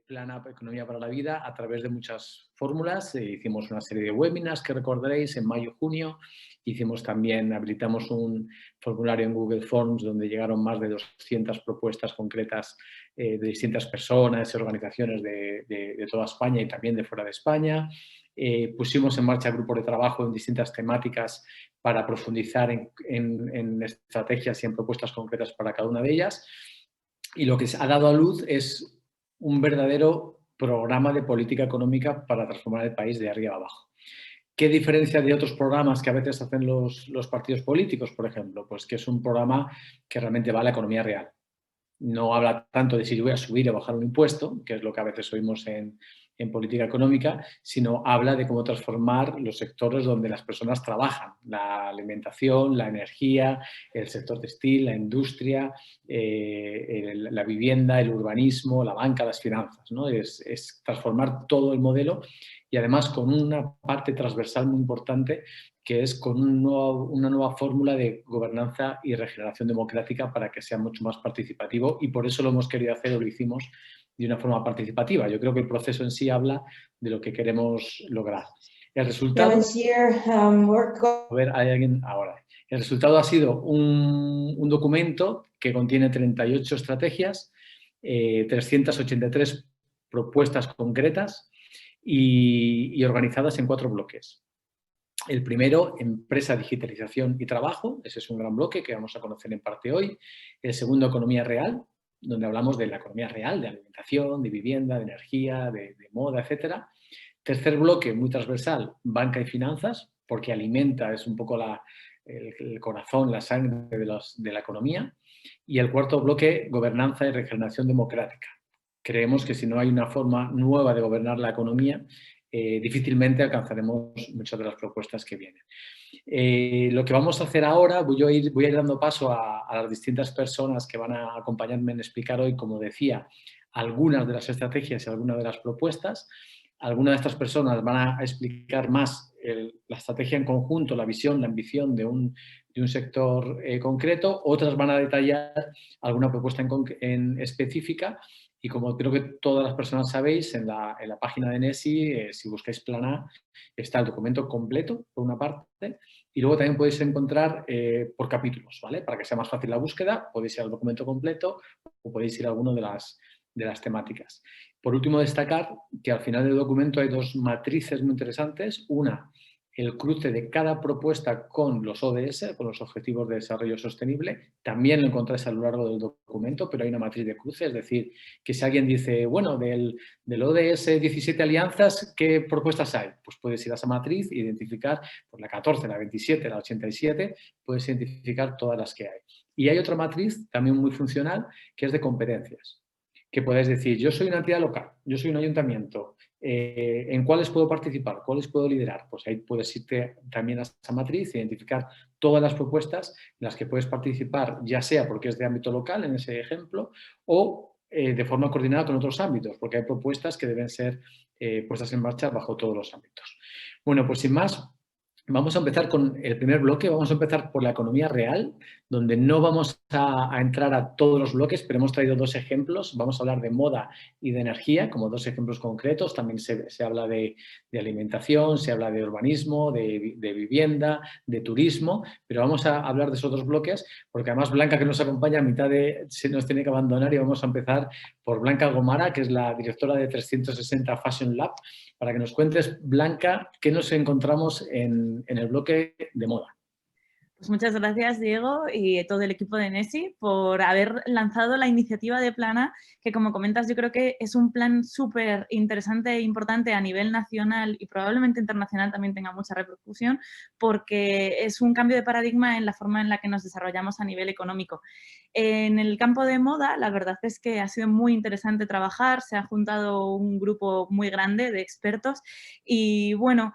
Plana Economía para la Vida a través de muchas fórmulas. Hicimos una serie de webinars que recordaréis en mayo-junio. Hicimos también, habilitamos un formulario en Google Forms donde llegaron más de 200 propuestas concretas de distintas personas y organizaciones de toda España y también de fuera de España. Pusimos en marcha grupos de trabajo en distintas temáticas para profundizar en estrategias y en propuestas concretas para cada una de ellas. Y lo que se ha dado a luz es un verdadero programa de política económica para transformar el país de arriba a abajo. ¿Qué diferencia de otros programas que a veces hacen los partidos políticos, por ejemplo? Pues que es un programa que realmente va a la economía real. No habla tanto de si yo voy a subir o bajar un impuesto, que es lo que a veces oímos en política económica, sino habla de cómo transformar los sectores donde las personas trabajan, la alimentación, la energía, el sector textil, la industria, la vivienda, el urbanismo, la banca, las finanzas, ¿no? Es transformar todo el modelo y además con una parte transversal muy importante que es con una nueva fórmula de gobernanza y regeneración democrática para que sea mucho más participativo y por eso lo hemos querido hacer o lo hicimos de una forma participativa. Yo creo que el proceso en sí habla de lo que queremos lograr. El resultado... A ver, hay alguien ahora. El resultado ha sido un documento que contiene 38 estrategias, 383 propuestas concretas y organizadas en 4 bloques. El primero, empresa, digitalización y trabajo. Ese es un gran bloque que vamos a conocer en parte hoy. El segundo, economía real, donde hablamos de la economía real, de alimentación, de vivienda, de energía, de moda, etc. Tercer bloque, muy transversal, banca y finanzas, porque alimenta, es un poco el corazón, la sangre de la economía. Y el cuarto bloque, gobernanza y regeneración democrática. Creemos que si no hay una forma nueva de gobernar la economía, difícilmente alcanzaremos muchas de las propuestas que vienen. Lo que vamos a hacer ahora, voy a ir dando paso a las distintas personas que van a acompañarme en explicar hoy, como decía, algunas de las estrategias y algunas de las propuestas. Algunas de estas personas van a explicar más la estrategia en conjunto, la visión, la ambición de un sector concreto. Otras van a detallar alguna propuesta en específica. Y como creo que todas las personas sabéis, en la página de NESI, si buscáis Plana, está el documento completo, por una parte, y luego también podéis encontrar por capítulos, ¿vale? Para que sea más fácil la búsqueda, podéis ir al documento completo o podéis ir a alguna de las temáticas. Por último, destacar que al final del documento hay 2 matrices muy interesantes. Una, el cruce de cada propuesta con los ODS, con los Objetivos de Desarrollo Sostenible. También lo encontráis a lo largo del documento, pero hay una matriz de cruce, es decir, que si alguien dice, bueno, del ODS 17 alianzas, ¿qué propuestas hay? Pues puedes ir a esa matriz e identificar pues, la 14, la 27, la 87, puedes identificar todas las que hay. Y hay otra matriz también muy funcional, que es de competencias, que podéis decir, yo soy una entidad local, yo soy un ayuntamiento, ¿en cuáles puedo participar? ¿Cuáles puedo liderar? Pues ahí puedes irte también a esa matriz, identificar todas las propuestas en las que puedes participar, ya sea porque es de ámbito local, en ese ejemplo, o de forma coordinada con otros ámbitos, porque hay propuestas que deben ser puestas en marcha bajo todos los ámbitos. Bueno, pues sin más, vamos a empezar con el primer bloque. Vamos a empezar por la economía real, donde no vamos a entrar a todos los bloques, pero hemos traído 2 ejemplos. Vamos a hablar de moda y de energía como 2 ejemplos concretos. También se habla de alimentación, se habla de urbanismo, de vivienda, de turismo, pero vamos a hablar de esos 2 bloques porque además Blanca, que nos acompaña, a mitad se nos tiene que abandonar y vamos a empezar por Blanca Gomara, que es la directora de 360 Fashion Lab, para que nos cuentes, Blanca, qué nos encontramos en el bloque de moda. Pues muchas gracias, Diego, y todo el equipo de NESI por haber lanzado la iniciativa de Plana, que como comentas yo creo que es un plan súper interesante e importante a nivel nacional y probablemente internacional también tenga mucha repercusión, porque es un cambio de paradigma en la forma en la que nos desarrollamos a nivel económico. En el campo de moda, la verdad es que ha sido muy interesante trabajar, se ha juntado un grupo muy grande de expertos y bueno,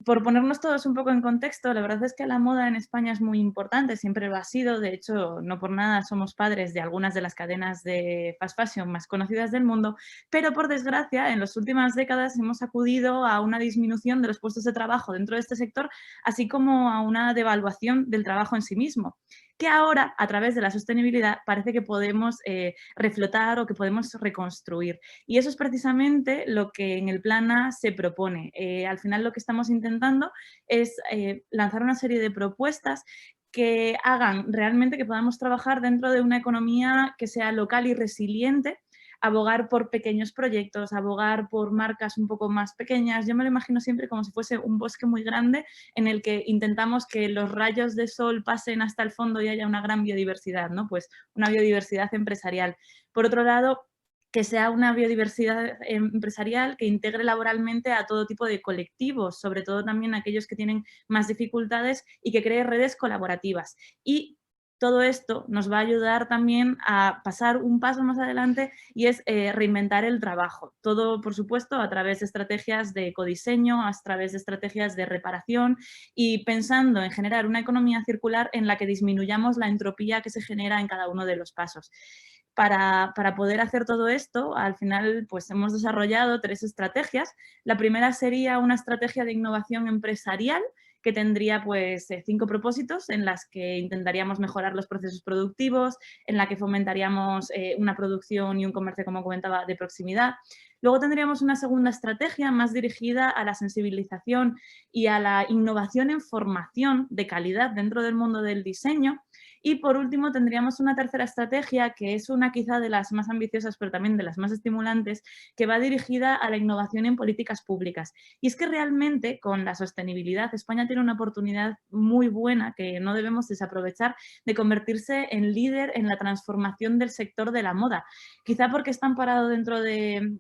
por ponernos todos un poco en contexto, la verdad es que la moda en España es muy importante, siempre lo ha sido, de hecho, no por nada somos padres de algunas de las cadenas de fast fashion más conocidas del mundo, pero por desgracia, en las últimas décadas hemos acudido a una disminución de los puestos de trabajo dentro de este sector, así como a una devaluación del trabajo en sí mismo. que ahora, a través de la sostenibilidad, parece que podemos reflotar o que podemos reconstruir. Y eso es precisamente lo que en el Plan A se propone. Al final lo que estamos intentando es lanzar una serie de propuestas que hagan realmente que podamos trabajar dentro de una economía que sea local y resiliente, abogar por pequeños proyectos, abogar por marcas un poco más pequeñas. Yo me lo imagino siempre como si fuese un bosque muy grande en el que intentamos que los rayos de sol pasen hasta el fondo y haya una gran biodiversidad, ¿no? Pues una biodiversidad empresarial. Por otro lado, que sea una biodiversidad empresarial que integre laboralmente a todo tipo de colectivos, sobre todo también aquellos que tienen más dificultades y que cree redes colaborativas. Y todo esto nos va a ayudar también a pasar un paso más adelante y es reinventar el trabajo. Todo, por supuesto, a través de estrategias de ecodiseño, a través de estrategias de reparación y pensando en generar una economía circular en la que disminuyamos la entropía que se genera en cada uno de los pasos. Para poder hacer todo esto, al final pues hemos desarrollado 3 estrategias. La primera sería una estrategia de innovación empresarial que tendría pues 5 propósitos en las que intentaríamos mejorar los procesos productivos, en la que fomentaríamos una producción y un comercio, como comentaba, de proximidad. Luego tendríamos una segunda estrategia más dirigida a la sensibilización y a la innovación en formación de calidad dentro del mundo del diseño. Y por último tendríamos una tercera estrategia que es una quizá de las más ambiciosas pero también de las más estimulantes, que va dirigida a la innovación en políticas públicas. Y es que realmente con la sostenibilidad España tiene una oportunidad muy buena que no debemos desaprovechar de convertirse en líder en la transformación del sector de la moda. Quizá porque está amparado dentro de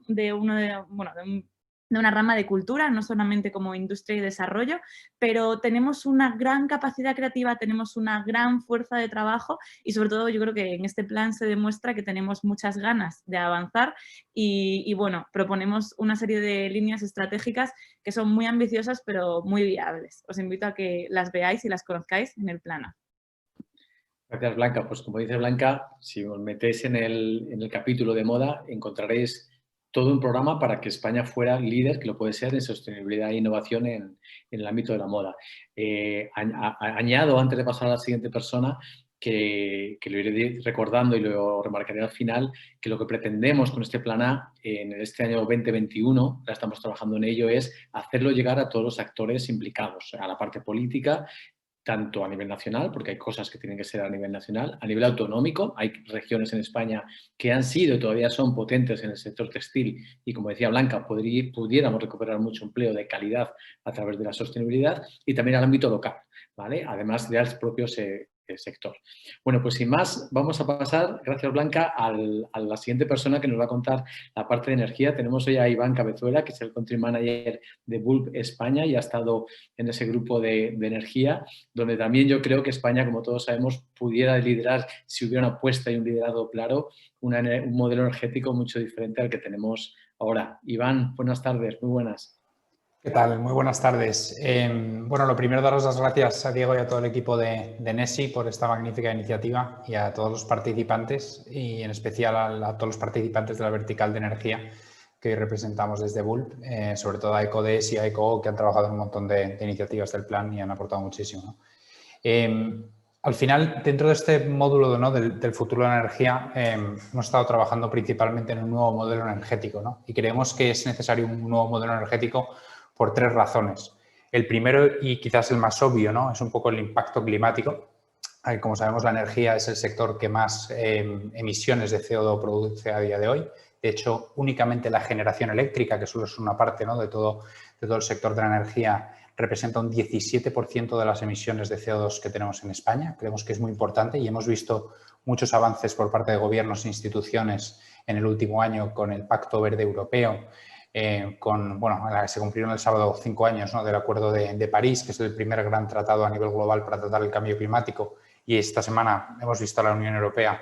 una rama de cultura, no solamente como industria y desarrollo, pero tenemos una gran capacidad creativa, tenemos una gran fuerza de trabajo y sobre todo yo creo que en este plan se demuestra que tenemos muchas ganas de avanzar y bueno, proponemos una serie de líneas estratégicas que son muy ambiciosas pero muy viables. Os invito a que las veáis y las conozcáis en el plan A. Gracias, Blanca. Pues como dice Blanca, si os metéis en el capítulo de moda, encontraréis todo un programa para que España fuera líder, que lo puede ser, en sostenibilidad e innovación en el ámbito de la moda. Añado, antes de pasar a la siguiente persona, que lo iré recordando y lo remarcaré al final, que lo que pretendemos con este plan A en este año 2021, ya estamos trabajando en ello, es hacerlo llegar a todos los actores implicados, a la parte política, tanto a nivel nacional, porque hay cosas que tienen que ser a nivel nacional, a nivel autonómico, hay regiones en España que han sido y todavía son potentes en el sector textil y, como decía Blanca, pudiéramos recuperar mucho empleo de calidad a través de la sostenibilidad, y también al ámbito local, ¿vale? Además del propio sector. Bueno, pues sin más, vamos a pasar, gracias Blanca, a la siguiente persona que nos va a contar la parte de energía. Tenemos hoy a Iván Cabezuela, que es el Country Manager de Bulb España y ha estado en ese grupo de energía, donde también yo creo que España, como todos sabemos, pudiera liderar, si hubiera una apuesta y un liderazgo claro, un modelo energético mucho diferente al que tenemos ahora. Iván, buenas tardes, muy buenas. ¿Qué tal? Muy buenas tardes. Bueno, lo primero, daros las gracias a Diego y a todo el equipo de NESI por esta magnífica iniciativa y a todos los participantes y en especial a todos los participantes de la vertical de energía que hoy representamos desde Bulb, sobre todo a EcoDes y a ECO, que han trabajado en un montón de iniciativas del plan y han aportado muchísimo, ¿no? Al final, dentro de este módulo, ¿no?, del futuro de la energía, hemos estado trabajando principalmente en un nuevo modelo energético, ¿no? Y creemos que es necesario un nuevo modelo energético por 3 razones. El primero, y quizás el más obvio, ¿no?, es un poco el impacto climático. Como sabemos, la energía es el sector que más emisiones de CO2 produce a día de hoy. De hecho, únicamente la generación eléctrica, que solo es una parte, ¿no?, de todo el sector de la energía, representa un 17% de las emisiones de CO2 que tenemos en España. Creemos que es muy importante y hemos visto muchos avances por parte de gobiernos e instituciones en el último año con el Pacto Verde Europeo, se cumplieron el sábado 5 años, ¿no?, del Acuerdo de París, que es el primer gran tratado a nivel global para tratar el cambio climático, y esta semana hemos visto a la Unión Europea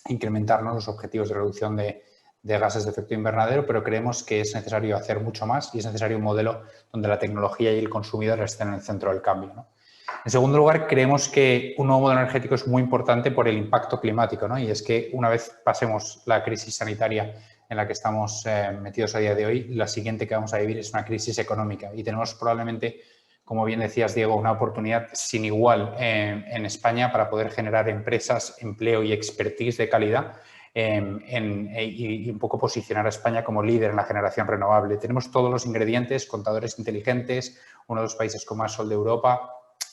incrementar, ¿no?, los objetivos de reducción de gases de efecto invernadero, pero creemos que es necesario hacer mucho más y es necesario un modelo donde la tecnología y el consumidor estén en el centro del cambio, ¿no? En segundo lugar, creemos que un nuevo modelo energético es muy importante por el impacto climático, ¿no? Y es que una vez pasemos la crisis sanitaria en la que estamos metidos a día de hoy, la siguiente que vamos a vivir es una crisis económica y tenemos probablemente como bien decías, Diego, una oportunidad sin igual en España para poder generar empresas, empleo y expertise de calidad y un poco posicionar a España como líder en la generación renovable. Tenemos todos los ingredientes, contadores inteligentes, uno de los países con más sol de Europa,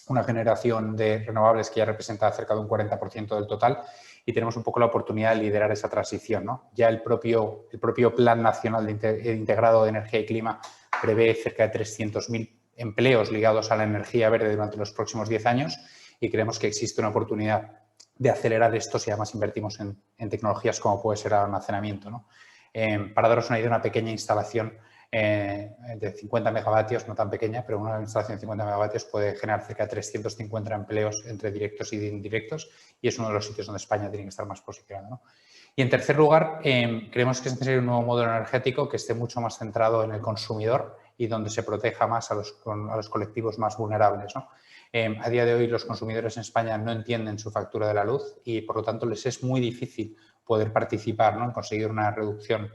una generación de renovables que ya representa cerca de un 40% del total y tenemos un poco la oportunidad de liderar esa transición, ¿no? Ya el propio Plan Nacional de Integrado de Energía y Clima prevé cerca de 300.000 empleos ligados a la energía verde durante los próximos 10 años y creemos que existe una oportunidad de acelerar esto si además invertimos en tecnologías como puede ser el almacenamiento, ¿no? Para daros una idea, una pequeña instalación de 50 megavatios, no tan pequeña, pero una instalación de 50 megavatios puede generar cerca de 350 empleos entre directos y indirectos y es uno de los sitios donde España tiene que estar más posicionado, ¿no? Y en tercer lugar, creemos que es necesario un nuevo modelo energético que esté mucho más centrado en el consumidor y donde se proteja más a los colectivos más vulnerables, ¿no? A día de hoy los consumidores en España no entienden su factura de la luz y por lo tanto les es muy difícil poder participar, ¿no?, en conseguir una reducción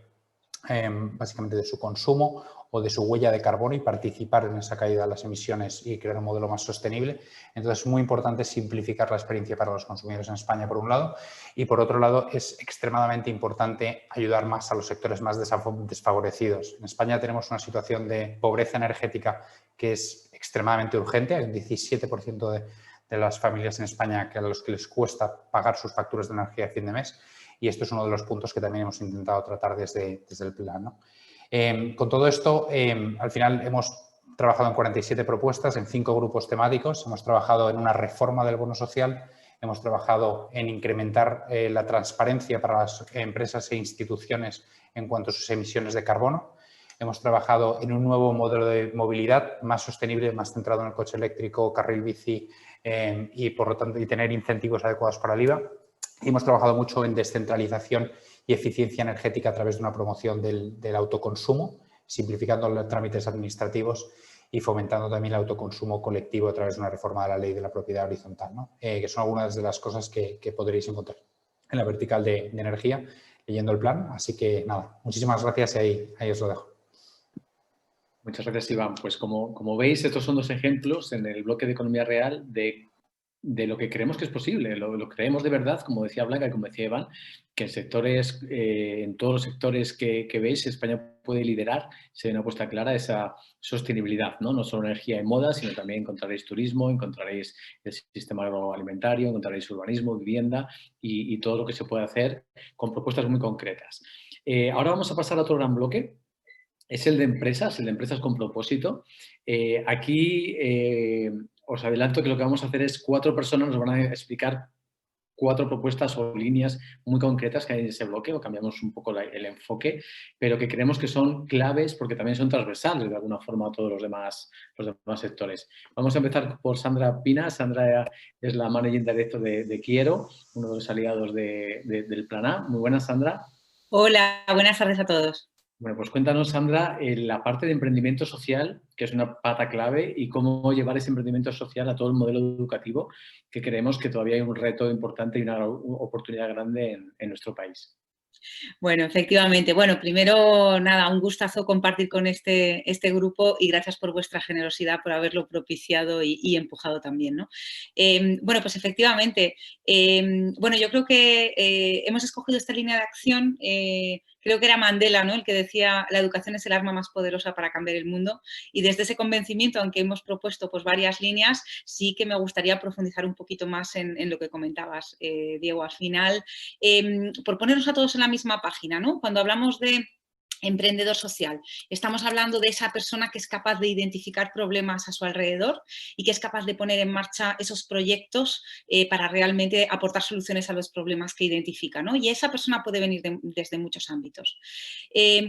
básicamente de su consumo o de su huella de carbono y participar en esa caída de las emisiones y crear un modelo más sostenible. Entonces es muy importante simplificar la experiencia para los consumidores en España por un lado y por otro lado es extremadamente importante ayudar más a los sectores más desfavorecidos. En España tenemos una situación de pobreza energética que es extremadamente urgente. Hay un 17% de las familias en España a los que les cuesta pagar sus facturas de energía a fin de mes. Y esto es uno de los puntos que también hemos intentado tratar desde el plan, ¿no? Con todo esto, al final hemos trabajado en 47 propuestas, en 5 grupos temáticos. Hemos trabajado en una reforma del bono social, hemos trabajado en incrementar la transparencia para las empresas e instituciones en cuanto a sus emisiones de carbono. Hemos trabajado en un nuevo modelo de movilidad más sostenible, más centrado en el coche eléctrico, carril bici y, por lo tanto, y tener incentivos adecuados para el IVA. Y hemos trabajado mucho en descentralización y eficiencia energética a través de una promoción del autoconsumo, simplificando los trámites administrativos y fomentando también el autoconsumo colectivo a través de una reforma de la ley de la propiedad horizontal, ¿no? Que son algunas de las cosas que podréis encontrar en la vertical de energía leyendo el plan. Así que nada, muchísimas gracias y ahí os lo dejo. Muchas gracias, Iván. Pues como veis, estos son 2 ejemplos en el bloque de economía real de lo que creemos que es posible. Lo creemos de verdad, como decía Blanca y como decía Iván, que en todos los sectores que veis, España puede liderar, se ve una apuesta clara a esa sostenibilidad, ¿no? No solo energía y moda, sino también encontraréis turismo, encontraréis el sistema agroalimentario, encontraréis urbanismo, vivienda y todo lo que se puede hacer con propuestas muy concretas. Ahora vamos a pasar a otro gran bloque. Es el de empresas con propósito. Aquí os adelanto que lo que vamos a hacer es 4 personas nos van a explicar 4 propuestas o líneas muy concretas que hay en ese bloque, o cambiamos un poco el enfoque, pero que creemos que son claves porque también son transversales de alguna forma a todos los demás sectores. Vamos a empezar por Sandra Pina. Sandra es la Managing Director de Quiero, uno de los aliados del Plan A. Muy buenas, Sandra. Hola, buenas tardes a todos. Bueno, pues cuéntanos, Sandra, la parte de emprendimiento social, que es una pata clave, y cómo llevar ese emprendimiento social a todo el modelo educativo, que creemos que todavía hay un reto importante y una oportunidad grande en nuestro país. Bueno, efectivamente. Bueno, primero, nada, un gustazo compartir con este grupo y gracias por vuestra generosidad, por haberlo propiciado y empujado también, ¿no? Bueno, pues efectivamente, bueno, yo creo que hemos escogido esta línea de acción, creo que era Mandela, ¿no?, el que decía la educación es el arma más poderosa para cambiar el mundo y desde ese convencimiento, aunque hemos propuesto pues varias líneas, sí que me gustaría profundizar un poquito más en lo que comentabas, Diego, al final, por ponernos a todos en la misma página, ¿no? Cuando hablamos de emprendedor social, estamos hablando de esa persona que es capaz de identificar problemas a su alrededor y que es capaz de poner en marcha esos proyectos para realmente aportar soluciones a los problemas que identifica, ¿no? Y esa persona puede venir desde muchos ámbitos.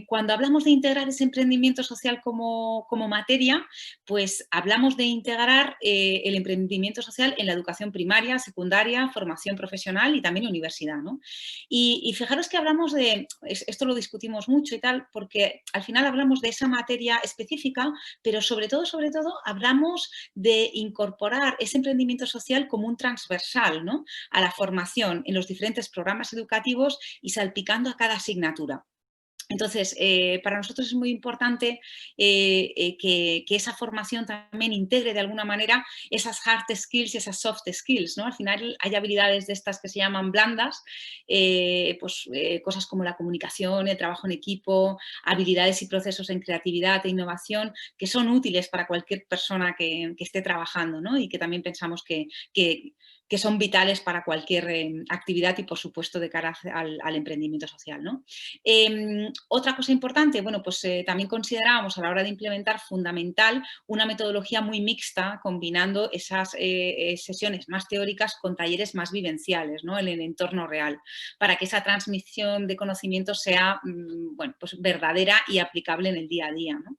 Cuando hablamos de integrar ese emprendimiento social como materia, pues hablamos de integrar el emprendimiento social en la educación primaria, secundaria, formación profesional y también universidad, ¿no? Y fijaros que hablamos de, esto lo discutimos mucho y tal, porque al final hablamos de esa materia específica, pero sobre todo hablamos de incorporar ese emprendimiento social como un transversal, ¿no?, a la formación en los diferentes programas educativos y salpicando a cada asignatura. Entonces, para nosotros es muy importante que esa formación también integre de alguna manera esas hard skills y esas soft skills, ¿no? Al final hay habilidades de estas que se llaman blandas, cosas como la comunicación, el trabajo en equipo, habilidades y procesos en creatividad e innovación que son útiles para cualquier persona que esté trabajando, ¿no? Y que también pensamos que son vitales para cualquier actividad y, por supuesto, de cara al emprendimiento social, ¿no? Otra cosa importante, bueno, pues también considerábamos a la hora de implementar fundamental una metodología muy mixta, combinando esas sesiones más teóricas con talleres más vivenciales, ¿no? En el entorno real, para que esa transmisión de conocimientos sea, bueno, pues verdadera y aplicable en el día a día, ¿no?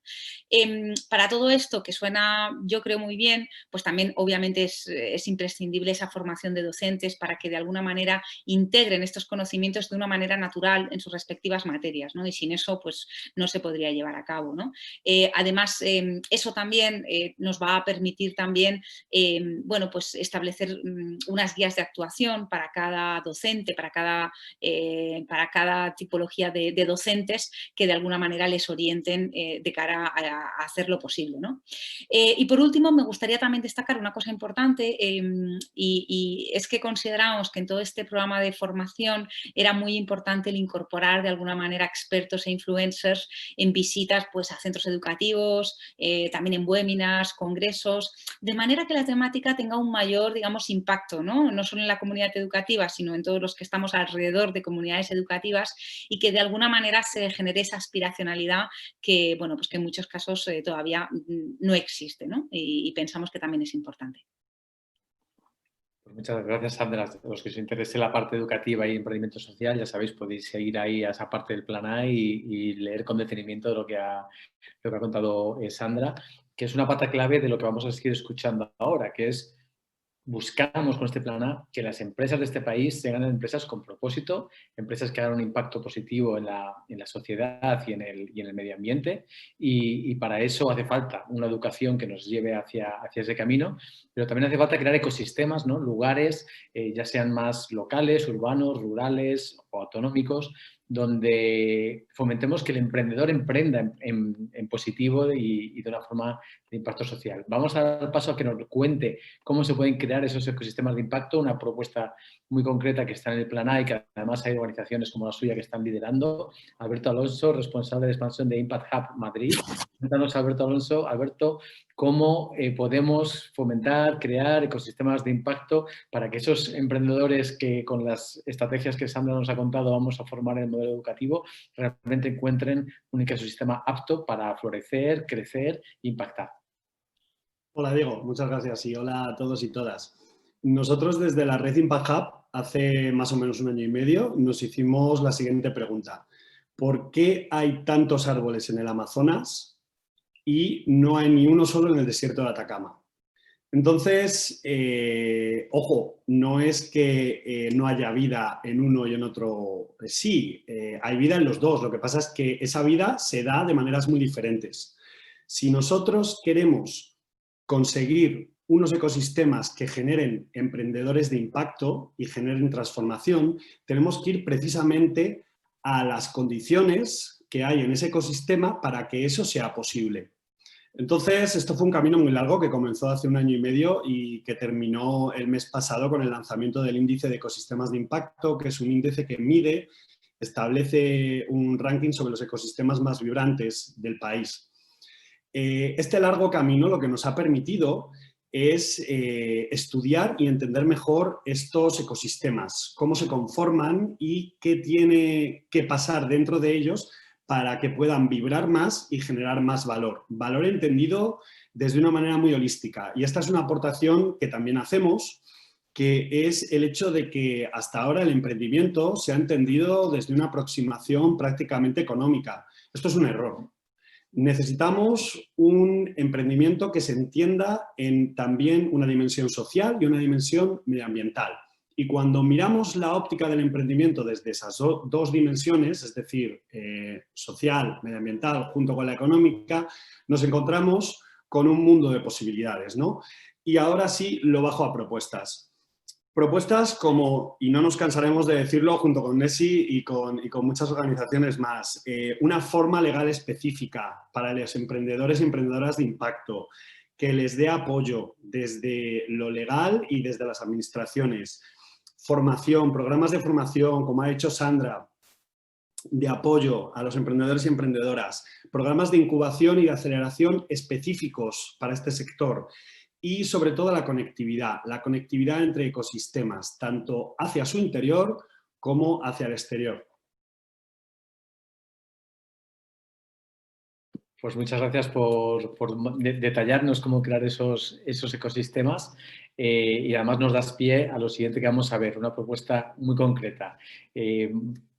Para todo esto, que suena, yo creo, muy bien, pues también obviamente es imprescindible esa formación de docentes para que de alguna manera integren estos conocimientos de una manera natural en sus respectivas materias, ¿no? Y sin eso, pues no se podría llevar a cabo, ¿no? Además, eso también nos va a permitir también, bueno, pues establecer unas guías de actuación para cada docente, para cada tipología de docentes que de alguna manera les orienten de cara a hacer lo posible, ¿no? Y por último, me gustaría también destacar una cosa importante y es que consideramos que en todo este programa de formación era muy importante el incorporar de alguna manera expertos e influencers en visitas, pues, a centros educativos, también en webinars, congresos, de manera que la temática tenga un mayor, digamos, impacto, ¿no? No solo en la comunidad educativa, sino en todos los que estamos alrededor de comunidades educativas y que de alguna manera se genere esa aspiracionalidad que, bueno, pues que en muchos casos todavía no existe, ¿no? Y pensamos que también es importante. Pues muchas gracias, Sandra. A los que os interese la parte educativa y emprendimiento social, ya sabéis, podéis seguir ahí a esa parte del plan A y leer con detenimiento lo que ha contado Sandra, que es una pata clave de lo que vamos a seguir escuchando ahora, que es buscamos con este plan A que las empresas de este país sean empresas con propósito, empresas que hagan un impacto positivo en la sociedad y en el medio ambiente, y para eso hace falta una educación que nos lleve hacia ese camino, pero también hace falta crear ecosistemas, ¿no? Lugares, ya sean más locales, urbanos, rurales o autonómicos, donde fomentemos que el emprendedor emprenda en positivo y de una forma de impacto social. Vamos a dar paso a que nos cuente cómo se pueden crear esos ecosistemas de impacto, una propuesta muy concreta que está en el plan A y que además hay organizaciones como la suya que están liderando. Alberto Alonso, responsable de expansión de Impact Hub Madrid. Cuéntanos, Alberto Alonso, cómo podemos fomentar, crear ecosistemas de impacto para que esos emprendedores que con las estrategias que Sandra nos ha contado vamos a formar en el modelo educativo realmente encuentren un ecosistema apto para florecer, crecer e impactar. Hola Diego, muchas gracias y hola a todos y todas. Nosotros desde la red Impact Hub hace más o menos 1 año y medio nos hicimos la siguiente pregunta. ¿Por qué hay tantos árboles en el Amazonas y no hay ni uno solo en el desierto de Atacama? Entonces, ojo, no es que no haya vida en uno y en otro. Sí, hay vida en los dos. Lo que pasa es que esa vida se da de maneras muy diferentes. Si nosotros queremos conseguir unos ecosistemas que generen emprendedores de impacto y generen transformación, tenemos que ir precisamente a las condiciones que hay en ese ecosistema para que eso sea posible. Entonces, esto fue un camino muy largo que comenzó hace 1 año y medio y que terminó el mes pasado con el lanzamiento del índice de ecosistemas de impacto, que es un índice que mide, establece un ranking sobre los ecosistemas más vibrantes del país. Este largo camino lo que nos ha permitido es estudiar y entender mejor estos ecosistemas, cómo se conforman y qué tiene que pasar dentro de ellos para que puedan vibrar más y generar más valor. Valor entendido desde una manera muy holística. Y esta es una aportación que también hacemos, que es el hecho de que hasta ahora el emprendimiento se ha entendido desde una aproximación prácticamente económica. Esto es un error. Necesitamos un emprendimiento que se entienda en también una dimensión social y una dimensión medioambiental. Y cuando miramos la óptica del emprendimiento desde esas dos dimensiones, es decir, social, medioambiental, junto con la económica, nos encontramos con un mundo de posibilidades, ¿no? Y ahora sí lo bajo a propuestas. Propuestas como, y no nos cansaremos de decirlo, junto con NESI y con muchas organizaciones más, una forma legal específica para los emprendedores y emprendedoras de impacto, que les dé apoyo desde lo legal y desde las administraciones. Formación, programas de formación, como ha dicho Sandra, de apoyo a los emprendedores y emprendedoras, programas de incubación y de aceleración específicos para este sector. Y sobre todo la conectividad entre ecosistemas, tanto hacia su interior como hacia el exterior. Pues muchas gracias por detallarnos cómo crear esos ecosistemas y además nos das pie a lo siguiente que vamos a ver, una propuesta muy concreta.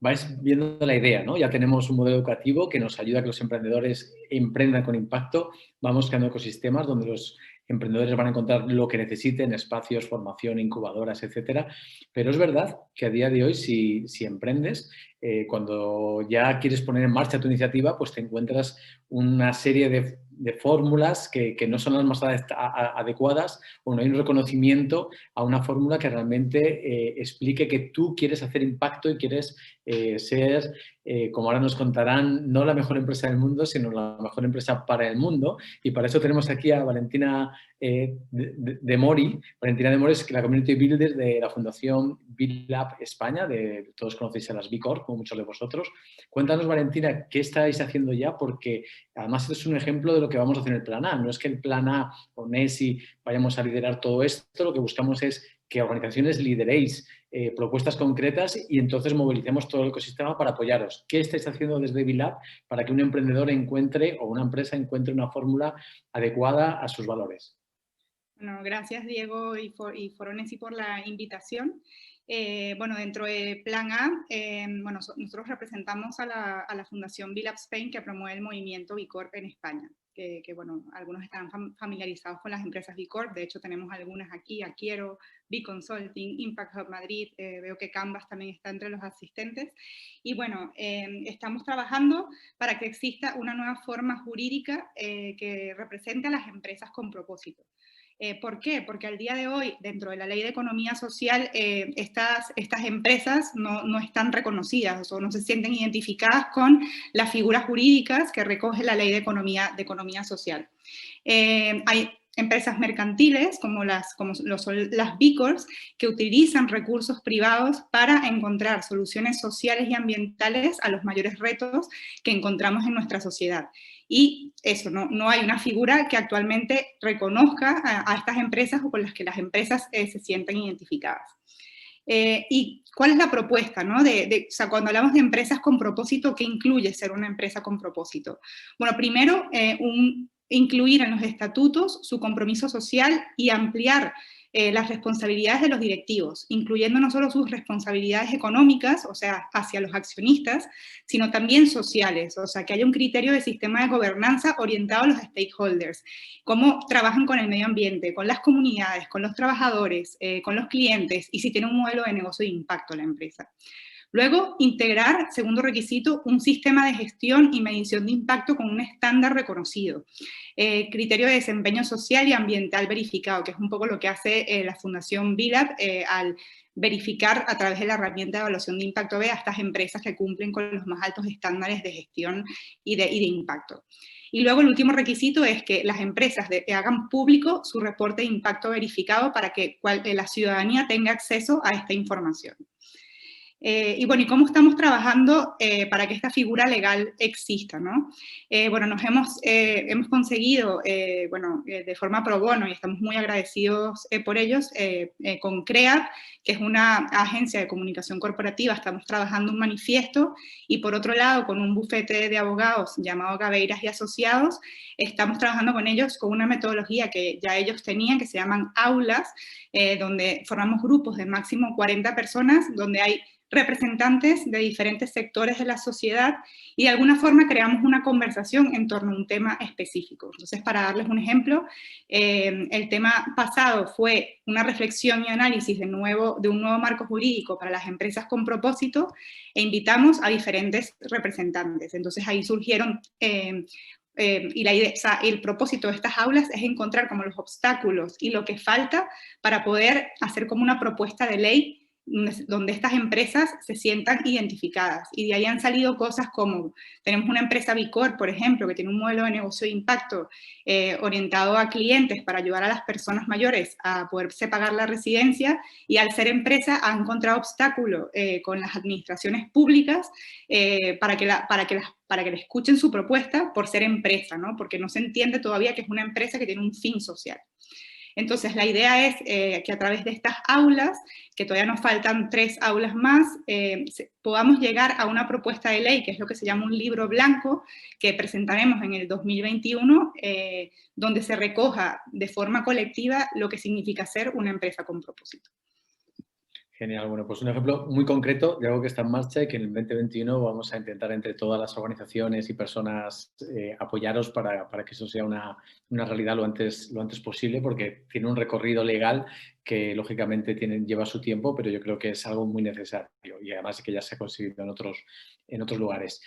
Vais viendo la idea, ¿no? Ya tenemos un modelo educativo que nos ayuda a que los emprendedores emprendan con impacto. Vamos creando ecosistemas donde los emprendedores van a encontrar lo que necesiten, espacios, formación, incubadoras, etcétera. Pero es verdad que a día de hoy, si emprendes, cuando ya quieres poner en marcha tu iniciativa, pues te encuentras una serie de fórmulas que no son las más adecuadas o no hay un reconocimiento a una fórmula que realmente explique que tú quieres hacer impacto y quieres ser, como ahora nos contarán, no la mejor empresa del mundo, sino la mejor empresa para el mundo. Y para eso tenemos aquí a Valentina de Mori. Valentina de Mori es la Community Builder de la Fundación BitLab España, todos conocéis a las B Corp, como muchos de vosotros. Cuéntanos, Valentina, ¿qué estáis haciendo ya? Porque además es un ejemplo de lo que vamos a hacer en el Plan A. No es que el Plan A o NESI vayamos a liderar todo esto, lo que buscamos es que organizaciones lideréis propuestas concretas y entonces movilicemos todo el ecosistema para apoyaros. ¿Qué estáis haciendo desde BitLab para que un emprendedor encuentre o una empresa encuentre una fórmula adecuada a sus valores? Bueno, gracias Diego y Foro NESI por la invitación. Bueno, dentro de Plan A, bueno, nosotros representamos a la Fundación BitLab Spain, que promueve el movimiento B Corp en España. Que bueno, algunos están familiarizados con las empresas B Corp, de hecho tenemos algunas aquí, Aquiero, B Consulting, Impact Hub Madrid, veo que Canvas también está entre los asistentes. Y bueno, estamos trabajando para que exista una nueva forma jurídica que represente a las empresas con propósito. ¿Por qué? Porque al día de hoy, dentro de la Ley de Economía Social, estas empresas no están reconocidas o no se sienten identificadas con las figuras jurídicas que recoge la Ley de Economía Social. Hay empresas mercantiles, como son las B Corps, que utilizan recursos privados para encontrar soluciones sociales y ambientales a los mayores retos que encontramos en nuestra sociedad. Y eso, no hay una figura que actualmente reconozca a estas empresas o con las que las empresas se sienten identificadas. ¿Y cuál es la propuesta, ¿no? O sea, cuando hablamos de empresas con propósito, ¿qué incluye ser una empresa con propósito? Bueno, primero, incluir en los estatutos su compromiso social y ampliar las responsabilidades de los directivos, incluyendo no solo sus responsabilidades económicas, o sea, hacia los accionistas, sino también sociales, o sea, que haya un criterio de sistema de gobernanza orientado a los stakeholders, cómo trabajan con el medio ambiente, con las comunidades, con los trabajadores, con los clientes, y si tiene un modelo de negocio de impacto la empresa. Luego, integrar, segundo requisito, un sistema de gestión y medición de impacto con un estándar reconocido. Criterio de desempeño social y ambiental verificado, que es un poco lo que hace la Fundación BitLab al verificar a través de la herramienta de evaluación de impacto B a estas empresas que cumplen con los más altos estándares de gestión y de impacto. Y luego el último requisito es que las empresas hagan público su reporte de impacto verificado para que la ciudadanía tenga acceso a esta información. Y bueno, ¿y cómo estamos trabajando para que esta figura legal exista, ¿no? Bueno, hemos conseguido, bueno, de forma pro bono, y estamos muy agradecidos por ellos, con CREAP, que es una agencia de comunicación corporativa, estamos trabajando un manifiesto, y por otro lado, con un bufete de abogados llamado Gabeiras y Asociados, estamos trabajando con ellos con una metodología que ya ellos tenían, que se llaman aulas, donde formamos grupos de máximo 40 personas, donde hay representantes de diferentes sectores de la sociedad y de alguna forma creamos una conversación en torno a un tema específico. Entonces, para darles un ejemplo, el tema pasado fue una reflexión y análisis de un nuevo marco jurídico para las empresas con propósito e invitamos a diferentes representantes. Entonces, ahí surgieron y la idea, o sea, el propósito de estas aulas es encontrar como los obstáculos y lo que falta para poder hacer como una propuesta de ley donde estas empresas se sientan identificadas. Y de ahí han salido cosas como, tenemos una empresa Bicor, por ejemplo, que tiene un modelo de negocio de impacto orientado a clientes para ayudar a las personas mayores a poderse pagar la residencia, y al ser empresa ha encontrado obstáculos con las administraciones públicas para que le escuchen su propuesta por ser empresa, ¿no? Porque no se entiende todavía que es una empresa que tiene un fin social. Entonces, la idea es que a través de estas aulas, que todavía nos faltan 3 aulas más, podamos llegar a una propuesta de ley, que es lo que se llama un libro blanco, que presentaremos en el 2021, donde se recoja de forma colectiva lo que significa ser una empresa con propósito. Genial, bueno, pues un ejemplo muy concreto de algo que está en marcha y que en el 2021 vamos a intentar entre todas las organizaciones y personas apoyaros para que eso sea una realidad lo antes posible, porque tiene un recorrido legal que lógicamente lleva su tiempo, pero yo creo que es algo muy necesario y además que ya se ha conseguido en otros lugares.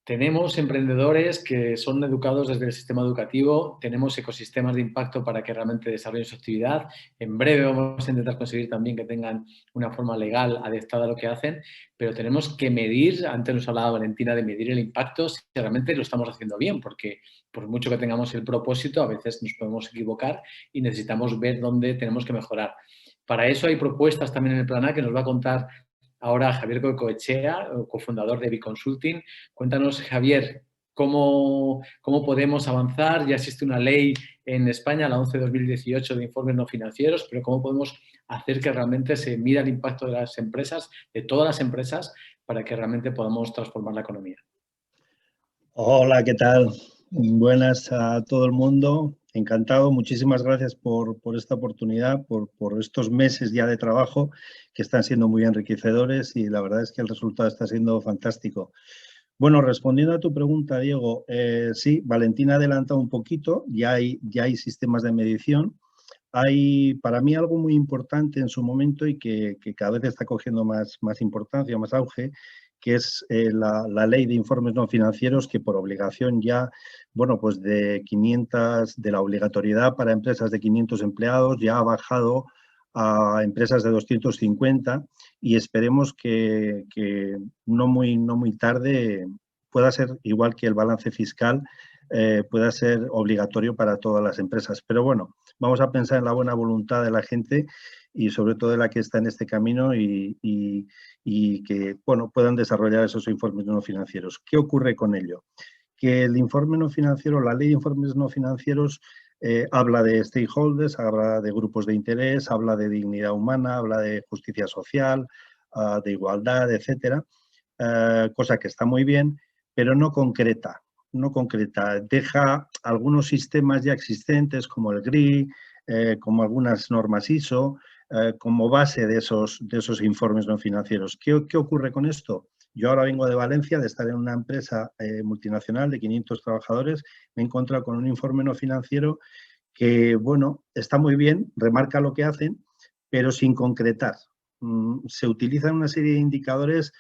Tenemos emprendedores que son educados desde el sistema educativo, tenemos ecosistemas de impacto para que realmente desarrollen su actividad. En breve vamos a intentar conseguir también que tengan una forma legal adaptada a lo que hacen, pero tenemos que medir, antes nos hablaba Valentina de medir el impacto, si realmente lo estamos haciendo bien, porque por mucho que tengamos el propósito, a veces nos podemos equivocar y necesitamos ver dónde tenemos que mejorar. Para eso hay propuestas también en el Plan A que nos va a contar ahora Javier Goicoechea, cofundador de Biconsulting. Cuéntanos, Javier, ¿cómo podemos avanzar? Ya existe una ley en España, la 11/2018 de informes no financieros, pero ¿cómo podemos hacer que realmente se mida el impacto de las empresas, de todas las empresas, para que realmente podamos transformar la economía? Hola, ¿qué tal? Buenas a todo el mundo. Encantado. Muchísimas gracias por esta oportunidad, por estos meses ya de trabajo que están siendo muy enriquecedores y la verdad es que el resultado está siendo fantástico. Bueno, respondiendo a tu pregunta, Diego, sí, Valentina ha adelantado un poquito, ya hay sistemas de medición. Hay para mí algo muy importante en su momento y que cada vez está cogiendo más importancia, más auge, que es la ley de informes no financieros, que por obligación ya, bueno, pues de la obligatoriedad para empresas de 500 empleados ya ha bajado a empresas de 250 y esperemos que no muy tarde pueda ser igual que el balance fiscal, pueda ser obligatorio para todas las empresas. Pero bueno, vamos a pensar en la buena voluntad de la gente y sobre todo de la que está en este camino y que, bueno, puedan desarrollar esos informes no financieros. ¿Qué ocurre con ello? Que el informe no financiero, la ley de informes no financieros, habla de stakeholders, habla de grupos de interés, habla de dignidad humana, habla de justicia social, de igualdad, etcétera, cosa que está muy bien, pero no concreta. Deja algunos sistemas ya existentes como el GRI, como algunas normas ISO, como base de esos informes no financieros. ¿Qué ocurre con esto? Yo ahora vengo de Valencia, de estar en una empresa multinacional de 500 trabajadores, me he encontrado con un informe no financiero que, bueno, está muy bien, remarca lo que hacen, pero sin concretar. Se utilizan una serie de indicadores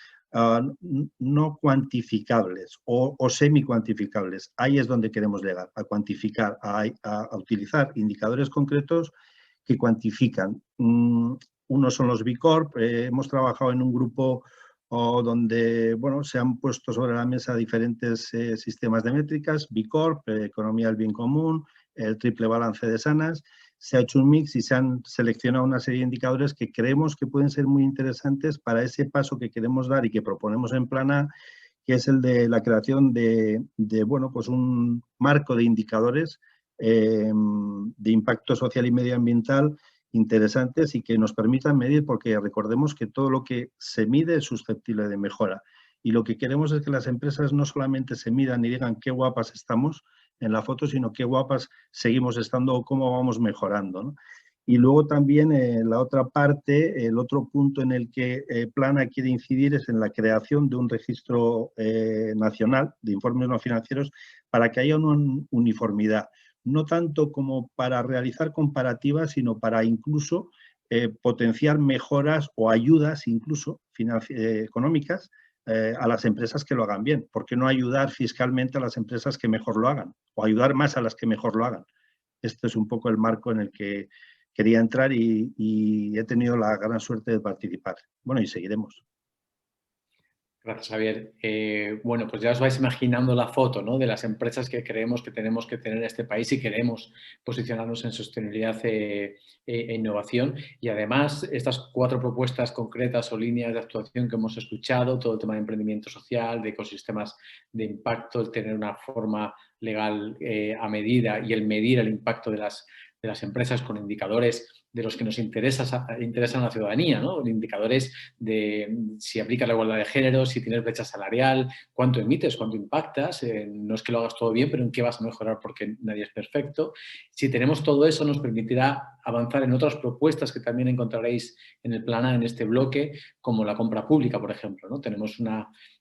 no cuantificables o semi-cuantificables. Ahí es donde queremos llegar, a cuantificar, a utilizar indicadores concretos que cuantifican. Unos son los B Corp. Hemos trabajado en un grupo donde, bueno, se han puesto sobre la mesa diferentes sistemas de métricas, B Corp, economía del bien común, el triple balance de Sanas. Se ha hecho un mix y se han seleccionado una serie de indicadores que creemos que pueden ser muy interesantes para ese paso que queremos dar y que proponemos en Plan A, que es el de la creación de bueno, pues un marco de indicadores de impacto social y medioambiental interesantes y que nos permitan medir, porque recordemos que todo lo que se mide es susceptible de mejora. Y lo que queremos es que las empresas no solamente se midan y digan qué guapas estamos en la foto, sino qué guapas seguimos estando o cómo vamos mejorando, ¿no? Y luego también la otra parte, el otro punto en el que Plan A quiere incidir es en la creación de un registro nacional de informes no financieros para que haya una uniformidad, no tanto como para realizar comparativas, sino para incluso potenciar mejoras o ayudas incluso económicas a las empresas que lo hagan bien. ¿Por qué no ayudar fiscalmente a las empresas que mejor lo hagan? O ayudar más a las que mejor lo hagan. Este es un poco el marco en el que quería entrar y he tenido la gran suerte de participar. Bueno, y seguiremos. Gracias, Javier. Bueno, pues ya os vais imaginando la foto, ¿no?, de las empresas que creemos que tenemos que tener en este país si queremos posicionarnos en sostenibilidad e innovación. Y además, estas 4 propuestas concretas o líneas de actuación que hemos escuchado, todo el tema de emprendimiento social, de ecosistemas de impacto, el tener una forma legal a medida y el medir el impacto de las empresas con indicadores de los que nos interesan a la ciudadanía, ¿no? Indicadores de si aplicas la igualdad de género, si tienes brecha salarial, cuánto emites, cuánto impactas, no es que lo hagas todo bien, pero en qué vas a mejorar porque nadie es perfecto. Si tenemos todo eso, nos permitirá avanzar en otras propuestas que también encontraréis en el plan A, en este bloque, como la compra pública, por ejemplo, ¿no? Tenemos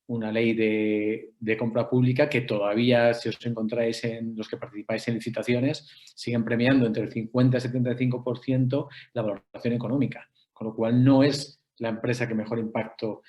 una ley de compra pública que todavía, si os encontráis en los que participáis en licitaciones, siguen premiando entre el 50 y 75% la valoración económica, con lo cual no es la empresa que mejor impacto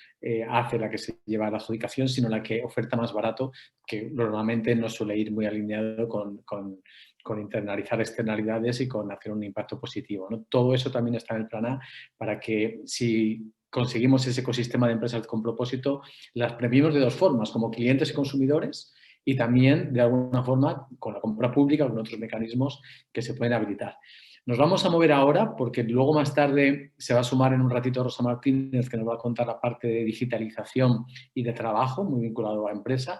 hace la que se lleva a la adjudicación, sino la que oferta más barato, que normalmente no suele ir muy alineado con internalizar externalidades y con hacer un impacto positivo, ¿no? Todo eso también está en el plan A para que si conseguimos ese ecosistema de empresas con propósito, las premiamos de 2 formas, como clientes y consumidores, y también, de alguna forma, con la compra pública o con otros mecanismos que se pueden habilitar. Nos vamos a mover ahora, porque luego más tarde se va a sumar en un ratito Rosa Martínez, que nos va a contar la parte de digitalización y de trabajo, muy vinculado a la empresa,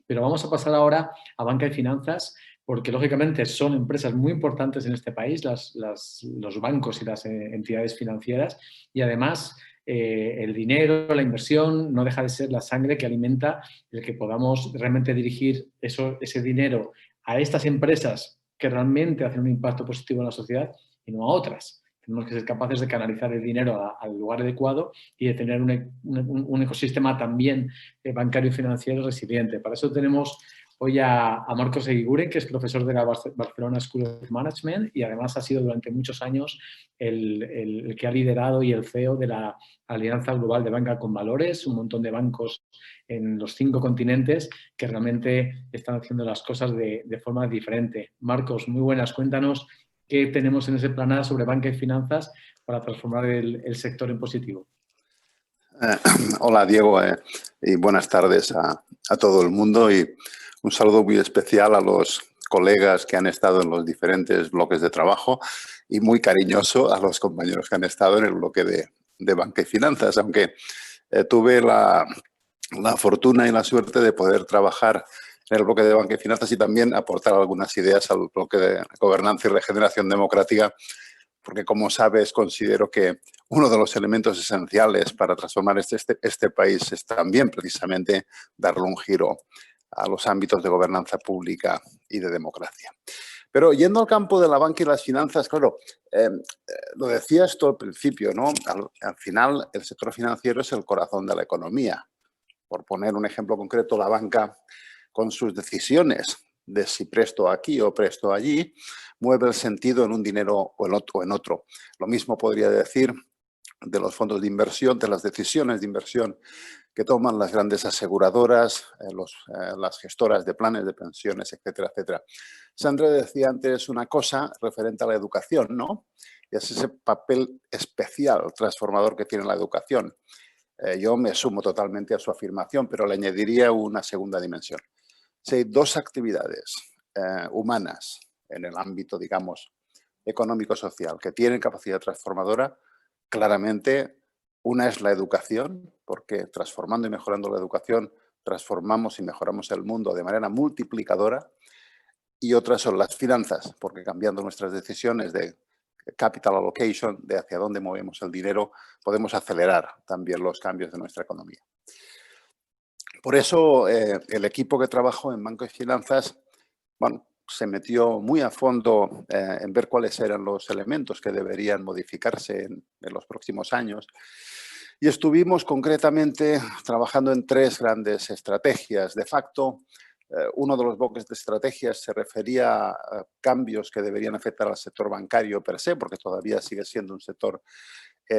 pero vamos a pasar ahora a banca y finanzas, porque lógicamente son empresas muy importantes en este país, los bancos y las entidades financieras, y además el dinero, la inversión, no deja de ser la sangre que alimenta el que podamos realmente dirigir ese dinero a estas empresas que realmente hacen un impacto positivo en la sociedad y no a otras. Tenemos que ser capaces de canalizar el dinero al lugar adecuado y de tener un ecosistema también bancario y financiero resiliente. Para eso tenemos hoy a Marcos Eguiguren, que es profesor de la Barcelona School of Management y además ha sido durante muchos años el que ha liderado y el CEO de la Alianza Global de Banca con Valores, un montón de bancos en los 5 continentes que realmente están haciendo las cosas de forma diferente. Marcos, muy buenas. Cuéntanos qué tenemos en ese plan A sobre banca y finanzas para transformar el sector en positivo. Hola, Diego, y buenas tardes a todo el mundo y un saludo muy especial a los colegas que han estado en los diferentes bloques de trabajo y muy cariñoso a los compañeros que han estado en el bloque de banca y finanzas, aunque tuve la fortuna y la suerte de poder trabajar en el bloque de banca y finanzas y también aportar algunas ideas al bloque de gobernanza y regeneración democrática, porque como sabes, considero que uno de los elementos esenciales para transformar este país es también precisamente darle un giro a los ámbitos de gobernanza pública y de democracia. Pero yendo al campo de la banca y las finanzas, claro, lo decías tú al principio, ¿no? Al final, el sector financiero es el corazón de la economía. Por poner un ejemplo concreto, la banca, con sus decisiones de si presto aquí o presto allí, mueve el sentido en un dinero o en otro. Lo mismo podría decir de los fondos de inversión, de las decisiones de inversión que toman las grandes aseguradoras, las gestoras de planes de pensiones, etcétera, etcétera. Sandra decía antes una cosa referente a la educación, ¿no? Y es ese papel especial, transformador que tiene la educación. Yo me sumo totalmente a su afirmación, pero le añadiría una segunda dimensión. Si hay 2 actividades humanas en el ámbito, digamos, económico-social que tienen capacidad transformadora, claramente una es la educación, porque transformando y mejorando la educación, transformamos y mejoramos el mundo de manera multiplicadora, y otras son las finanzas, porque cambiando nuestras decisiones de capital allocation, de hacia dónde movemos el dinero, podemos acelerar también los cambios de nuestra economía. Por eso, el equipo que trabajó en Banco y Finanzas, bueno, se metió muy a fondo en ver cuáles eran los elementos que deberían modificarse en los próximos años. Y estuvimos concretamente trabajando en 3 grandes estrategias. De facto, uno de los bloques de estrategias se refería a cambios que deberían afectar al sector bancario per se, porque todavía sigue siendo un sector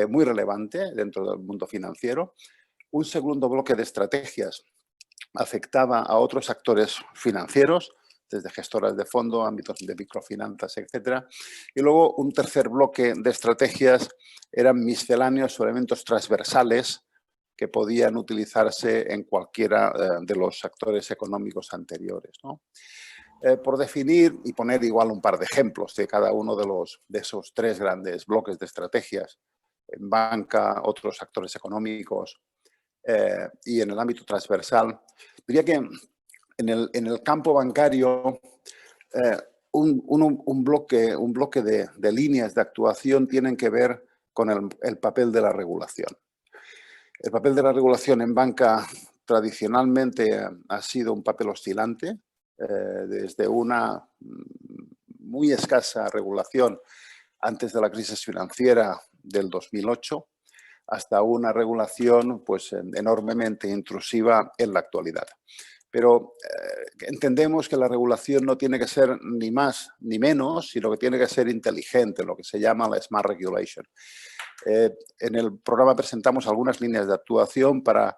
muy relevante dentro del mundo financiero. Un segundo bloque de estrategias afectaba a otros actores financieros, desde gestoras de fondo, ámbitos de microfinanzas, etc. Y luego un tercer bloque de estrategias eran misceláneos o elementos transversales que podían utilizarse en cualquiera de los actores económicos anteriores, ¿no? Por definir y poner igual un par de ejemplos de cada uno de esos tres grandes bloques de estrategias, en banca, otros actores económicos y en el ámbito transversal, diría que en el campo bancario un bloque de líneas de actuación tienen que ver con el papel de la regulación. El papel de la regulación en banca tradicionalmente ha sido un papel oscilante, desde una muy escasa regulación antes de la crisis financiera del 2008 hasta una regulación pues, enormemente intrusiva en la actualidad. Pero entendemos que la regulación no tiene que ser ni más ni menos, sino que tiene que ser inteligente, lo que se llama la Smart Regulation. En el programa presentamos algunas líneas de actuación para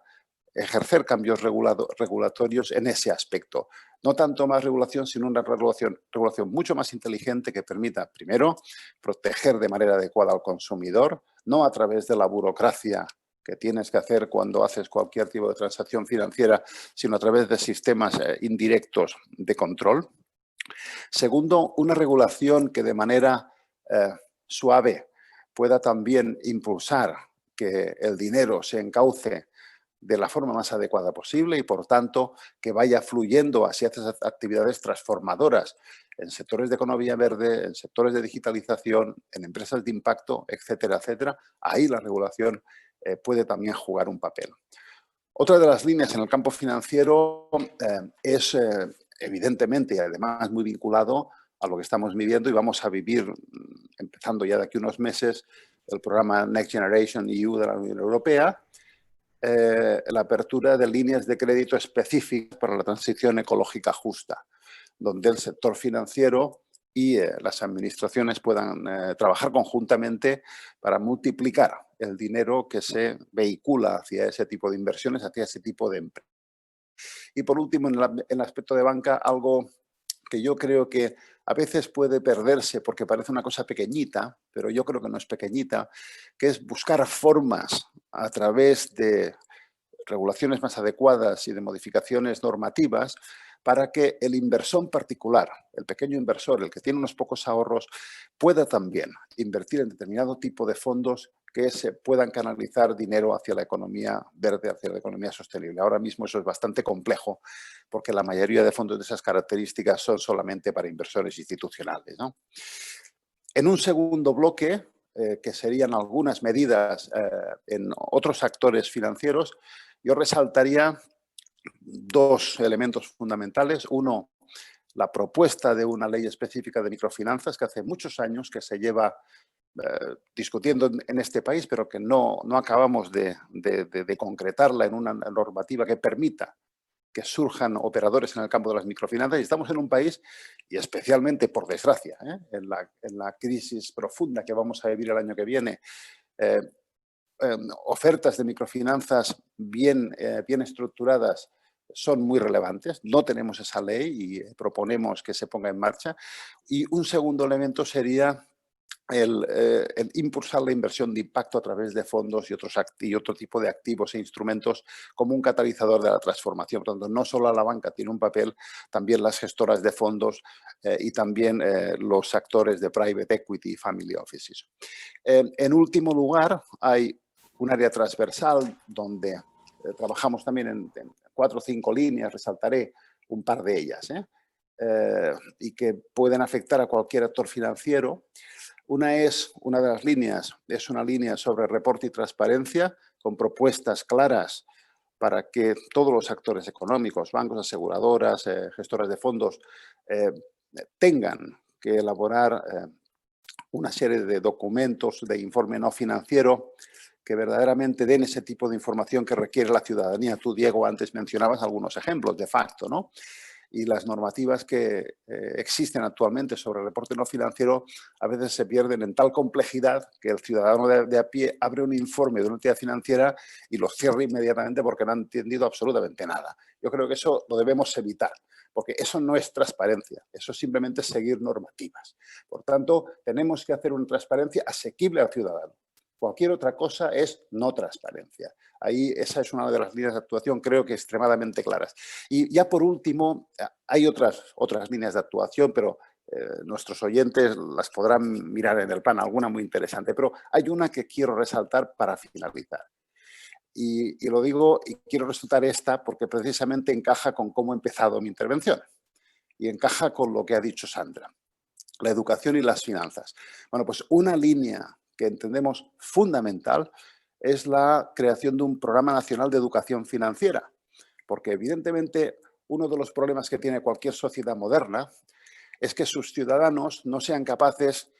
ejercer cambios regulatorios en ese aspecto. No tanto más regulación, sino una regulación mucho más inteligente que permita, primero, proteger de manera adecuada al consumidor, no a través de la burocracia que tienes que hacer cuando haces cualquier tipo de transacción financiera, sino a través de sistemas indirectos de control. Segundo, una regulación que de manera suave pueda también impulsar que el dinero se encauce de la forma más adecuada posible y, por tanto, que vaya fluyendo hacia esas actividades transformadoras en sectores de economía verde, en sectores de digitalización, en empresas de impacto, etcétera, etcétera. Ahí la regulación puede también jugar un papel. Otra de las líneas en el campo financiero es evidentemente y además muy vinculado a lo que estamos viviendo y vamos a vivir, empezando ya de aquí unos meses, el programa Next Generation EU de la Unión Europea, la apertura de líneas de crédito específicas para la transición ecológica justa, donde el sector financiero y las administraciones puedan trabajar conjuntamente para multiplicar el dinero que se vehicula hacia ese tipo de inversiones, hacia ese tipo de empresas. Y por último, en el aspecto de banca, algo que yo creo que a veces puede perderse porque parece una cosa pequeñita, pero yo creo que no es pequeñita, que es buscar formas a través de regulaciones más adecuadas y de modificaciones normativas para que el inversor particular, el pequeño inversor, el que tiene unos pocos ahorros, pueda también invertir en determinado tipo de fondos que se puedan canalizar dinero hacia la economía verde, hacia la economía sostenible. Ahora mismo eso es bastante complejo porque la mayoría de fondos de esas características son solamente para inversores institucionales, ¿no? En un segundo bloque, que serían algunas medidas en otros actores financieros, yo resaltaría dos elementos fundamentales. Uno, la propuesta de una ley específica de microfinanzas que hace muchos años que se lleva discutiendo en este país, pero que no acabamos de concretarla en una normativa que permita que surjan operadores en el campo de las microfinanzas. Y estamos en un país, y especialmente por desgracia, en la crisis profunda que vamos a vivir el año que viene, ofertas de microfinanzas bien estructuradas son muy relevantes. No tenemos esa ley y proponemos que se ponga en marcha. Y un segundo elemento sería el impulsar la inversión de impacto a través de fondos y otro tipo de activos e instrumentos como un catalizador de la transformación. Por lo tanto, no solo la banca tiene un papel, también las gestoras de fondos y también los actores de private equity y family offices. En último lugar, hay un área transversal donde trabajamos también en 4 o 5 líneas, resaltaré un par de ellas, y que pueden afectar a cualquier actor financiero. Una de las líneas es una línea sobre reporte y transparencia con propuestas claras para que todos los actores económicos, bancos, aseguradoras, gestoras de fondos, tengan que elaborar una serie de documentos de informe no financiero que verdaderamente den ese tipo de información que requiere la ciudadanía. Tú, Diego, antes mencionabas algunos ejemplos de facto, ¿no? y las normativas que existen actualmente sobre el reporte no financiero a veces se pierden en tal complejidad que el ciudadano de a pie abre un informe de una entidad financiera y lo cierra inmediatamente porque no ha entendido absolutamente nada. Yo creo que eso lo debemos evitar, porque eso no es transparencia, eso es simplemente seguir normativas. Por tanto, tenemos que hacer una transparencia asequible al ciudadano. Cualquier otra cosa es no transparencia. Ahí esa es una de las líneas de actuación, creo que extremadamente claras. Y ya por último, hay otras líneas de actuación, pero nuestros oyentes las podrán mirar en el plan, alguna muy interesante. Pero hay una que quiero resaltar para finalizar. Y lo digo y quiero resaltar esta porque precisamente encaja con cómo he empezado mi intervención y encaja con lo que ha dicho Sandra, la educación y las finanzas. Bueno, pues una línea que entendemos fundamental es la creación de un programa nacional de educación financiera, porque evidentemente uno de los problemas que tiene cualquier sociedad moderna es que sus ciudadanos no sean capaces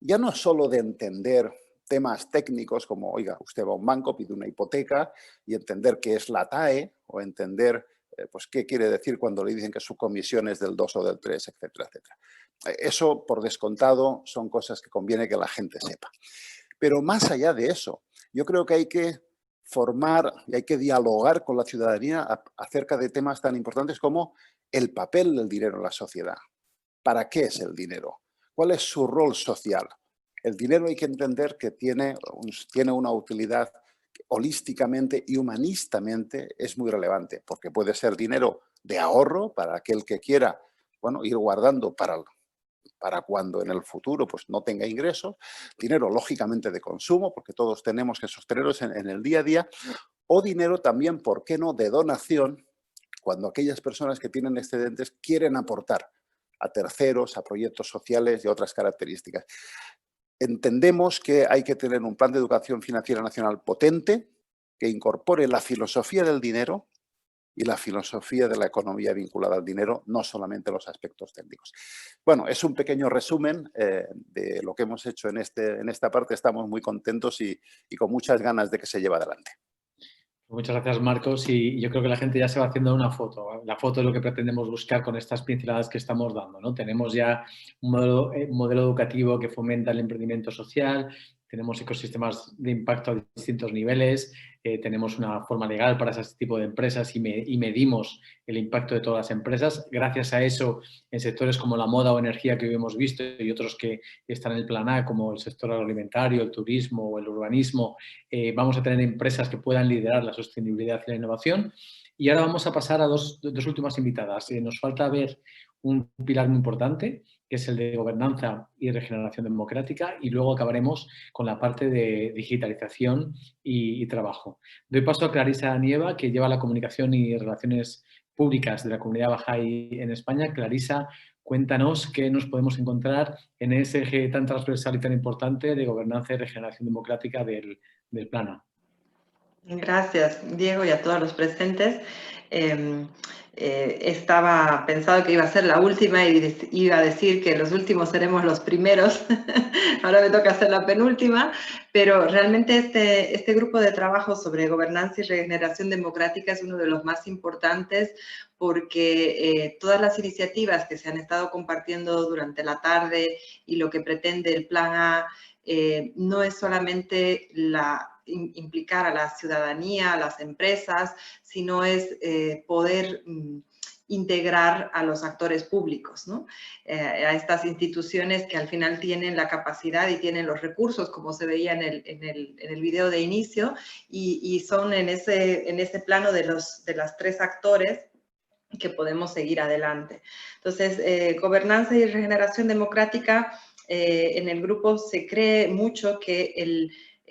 ya no solo de entender temas técnicos como, oiga, usted va a un banco, pide una hipoteca y entender qué es la TAE o entender pues qué quiere decir cuando le dicen que su comisión es del 2 o del 3, etcétera, etcétera. Eso, por descontado, son cosas que conviene que la gente sepa. Pero más allá de eso, yo creo que hay que formar y hay que dialogar con la ciudadanía acerca de temas tan importantes como el papel del dinero en la sociedad. ¿Para qué es el dinero? ¿Cuál es su rol social? El dinero hay que entender que tiene una utilidad que holísticamente y humanistamente es muy relevante, porque puede ser dinero de ahorro para aquel que quiera, bueno, ir guardando para cuando en el futuro pues, no tenga ingresos, dinero lógicamente de consumo, porque todos tenemos que sostenerlos en el día a día, o dinero también, ¿por qué no?, de donación, cuando aquellas personas que tienen excedentes quieren aportar a terceros, a proyectos sociales y otras características. Entendemos que hay que tener un plan de educación financiera nacional potente que incorpore la filosofía del dinero y la filosofía de la economía vinculada al dinero, no solamente los aspectos técnicos. Bueno, es un pequeño resumen de lo que hemos hecho en esta parte. Estamos muy contentos y con muchas ganas de que se lleve adelante. Muchas gracias, Marcos. Y yo creo que la gente ya se va haciendo una foto. La foto es lo que pretendemos buscar con estas pinceladas que estamos dando, ¿no? Tenemos ya un modelo educativo que fomenta el emprendimiento social, tenemos ecosistemas de impacto a distintos niveles, tenemos una forma legal para ese tipo de empresas y medimos el impacto de todas las empresas. Gracias a eso, en sectores como la moda o energía que hoy hemos visto y otros que están en el plan A, como el sector agroalimentario, el turismo o el urbanismo, vamos a tener empresas que puedan liderar la sostenibilidad y la innovación. Y ahora vamos a pasar a dos últimas invitadas. Nos falta ver un pilar muy importante, que es el de gobernanza y regeneración democrática, y luego acabaremos con la parte de digitalización y trabajo. Doy paso a Clarisa Nieva, que lleva la comunicación y relaciones públicas de la comunidad bahá'í en España. Clarisa, cuéntanos qué nos podemos encontrar en ese eje tan transversal y tan importante de gobernanza y regeneración democrática del Plan A. Gracias, Diego, y a todos los presentes. Estaba pensado que iba a ser la última y iba a decir que los últimos seremos los primeros. Ahora me toca hacer la penúltima, pero realmente este grupo de trabajo sobre gobernanza y regeneración democrática es uno de los más importantes porque todas las iniciativas que se han estado compartiendo durante la tarde y lo que pretende el Plan A no es solamente implicar a la ciudadanía, a las empresas, sino es poder integrar a los actores públicos, ¿no? A estas instituciones que al final tienen la capacidad y tienen los recursos, como se veía en el video de inicio, y son en ese plano de las tres actores que podemos seguir adelante. Entonces, gobernanza y regeneración democrática, en el grupo se cree mucho que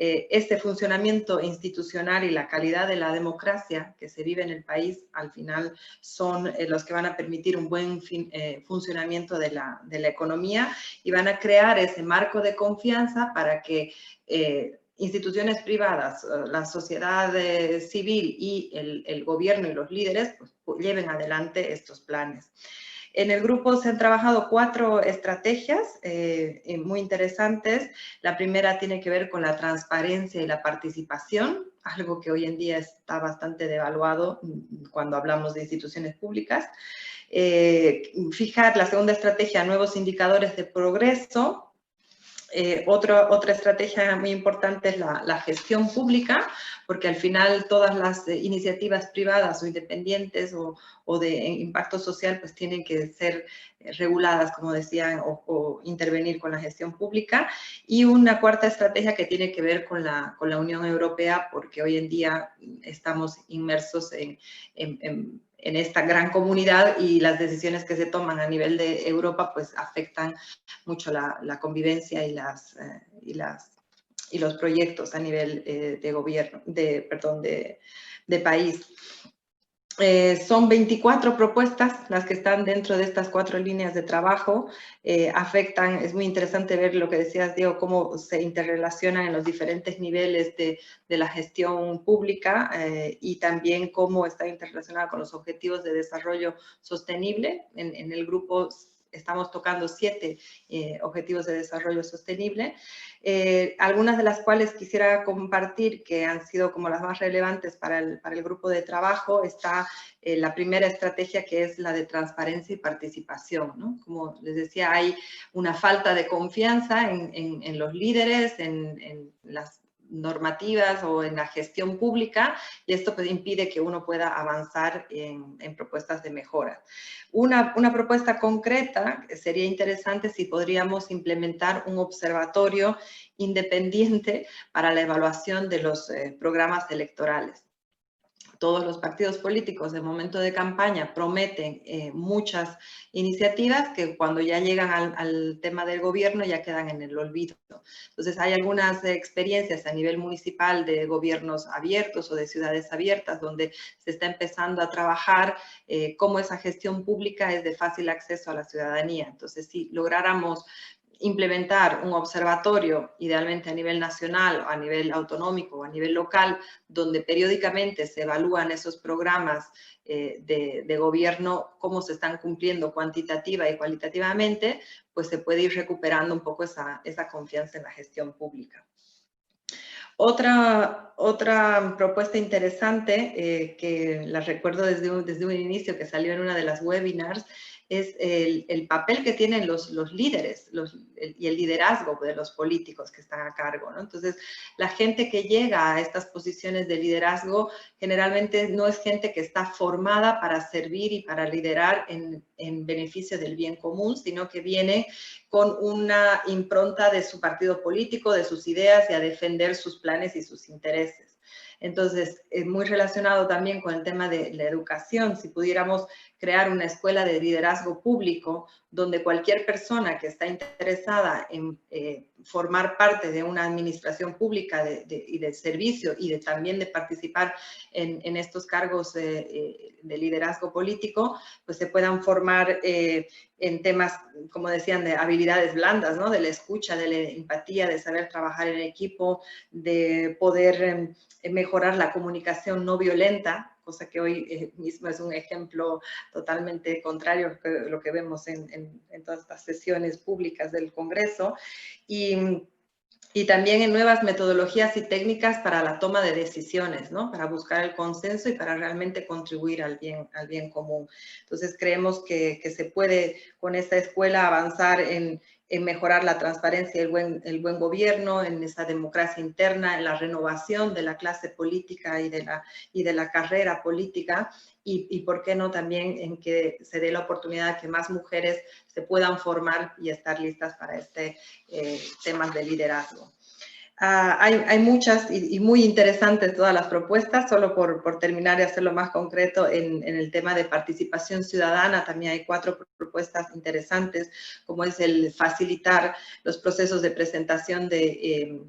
este funcionamiento institucional y la calidad de la democracia que se vive en el país, al final son los que van a permitir un buen funcionamiento de la economía y van a crear ese marco de confianza para que instituciones privadas, la sociedad civil y el gobierno y los líderes pues, lleven adelante estos planes. En el grupo se han trabajado 4 estrategias muy interesantes. La primera tiene que ver con la transparencia y la participación, algo que hoy en día está bastante devaluado cuando hablamos de instituciones públicas. Fijar la segunda estrategia, nuevos indicadores de progreso. Otra estrategia muy importante es la gestión pública, porque al final todas las iniciativas privadas o independientes o de impacto social pues tienen que ser reguladas, como decían, o intervenir con la gestión pública. Y una cuarta estrategia que tiene que ver con la Unión Europea, porque hoy en día estamos inmersos en esta gran comunidad y las decisiones que se toman a nivel de Europa pues afectan mucho la convivencia y los proyectos a nivel de gobierno, de país. Son 24 propuestas las que están dentro de estas 4 líneas de trabajo. Afectan, es muy interesante ver lo que decías, Diego, cómo se interrelacionan en los diferentes niveles de la gestión pública y también cómo está interrelacionada con los objetivos de desarrollo sostenible. En el grupo estamos tocando 7 objetivos de desarrollo sostenible, algunas de las cuales quisiera compartir que han sido como las más relevantes para el grupo de trabajo. Está la primera estrategia, que es la de transparencia y participación, ¿no? Como les decía, hay una falta de confianza en los líderes, en las normativas o en la gestión pública, y esto pues impide que uno pueda avanzar en propuestas de mejora. Una propuesta concreta sería interesante si podríamos implementar un observatorio independiente para la evaluación de los programas electorales. Todos los partidos políticos de momento de campaña prometen muchas iniciativas que cuando ya llegan al tema del gobierno ya quedan en el olvido. Entonces hay algunas experiencias a nivel municipal de gobiernos abiertos o de ciudades abiertas donde se está empezando a trabajar cómo esa gestión pública es de fácil acceso a la ciudadanía. Entonces, si lográramos implementar un observatorio, idealmente a nivel nacional, o a nivel autonómico o a nivel local, donde periódicamente se evalúan esos programas de gobierno, cómo se están cumpliendo cuantitativa y cualitativamente, pues se puede ir recuperando un poco esa confianza en la gestión pública. Otra propuesta interesante, que la recuerdo desde un inicio, que salió en una de las webinars, es el papel que tienen los líderes y el liderazgo de los políticos que están a cargo, ¿no? Entonces, la gente que llega a estas posiciones de liderazgo generalmente no es gente que está formada para servir y para liderar en beneficio del bien común, sino que viene con una impronta de su partido político, de sus ideas y a defender sus planes y sus intereses. Entonces, es muy relacionado también con el tema de la educación. Si pudiéramos crear una escuela de liderazgo público donde cualquier persona que está interesada en formar parte de una administración pública y de servicio y también de participar en estos cargos de liderazgo político, pues se puedan formar en temas, como decían, de habilidades blandas, ¿no? De la escucha, de la empatía, de saber trabajar en equipo, de poder mejorar la comunicación no violenta, cosa que hoy mismo es un ejemplo totalmente contrario a lo que vemos en todas estas sesiones públicas del Congreso, y también en nuevas metodologías y técnicas para la toma de decisiones, ¿no? Para buscar el consenso y para realmente contribuir al bien común. Entonces creemos que se puede con esta escuela avanzar en mejorar la transparencia y el buen gobierno, en esa democracia interna, en la renovación de la clase política y de la carrera política, y por qué no también en que se dé la oportunidad de que más mujeres se puedan formar y estar listas para temas de liderazgo. Hay muchas y muy interesantes todas las propuestas. Solo por terminar y hacerlo más concreto, en el tema de participación ciudadana también hay 4 propuestas interesantes, como es el facilitar los procesos de presentación de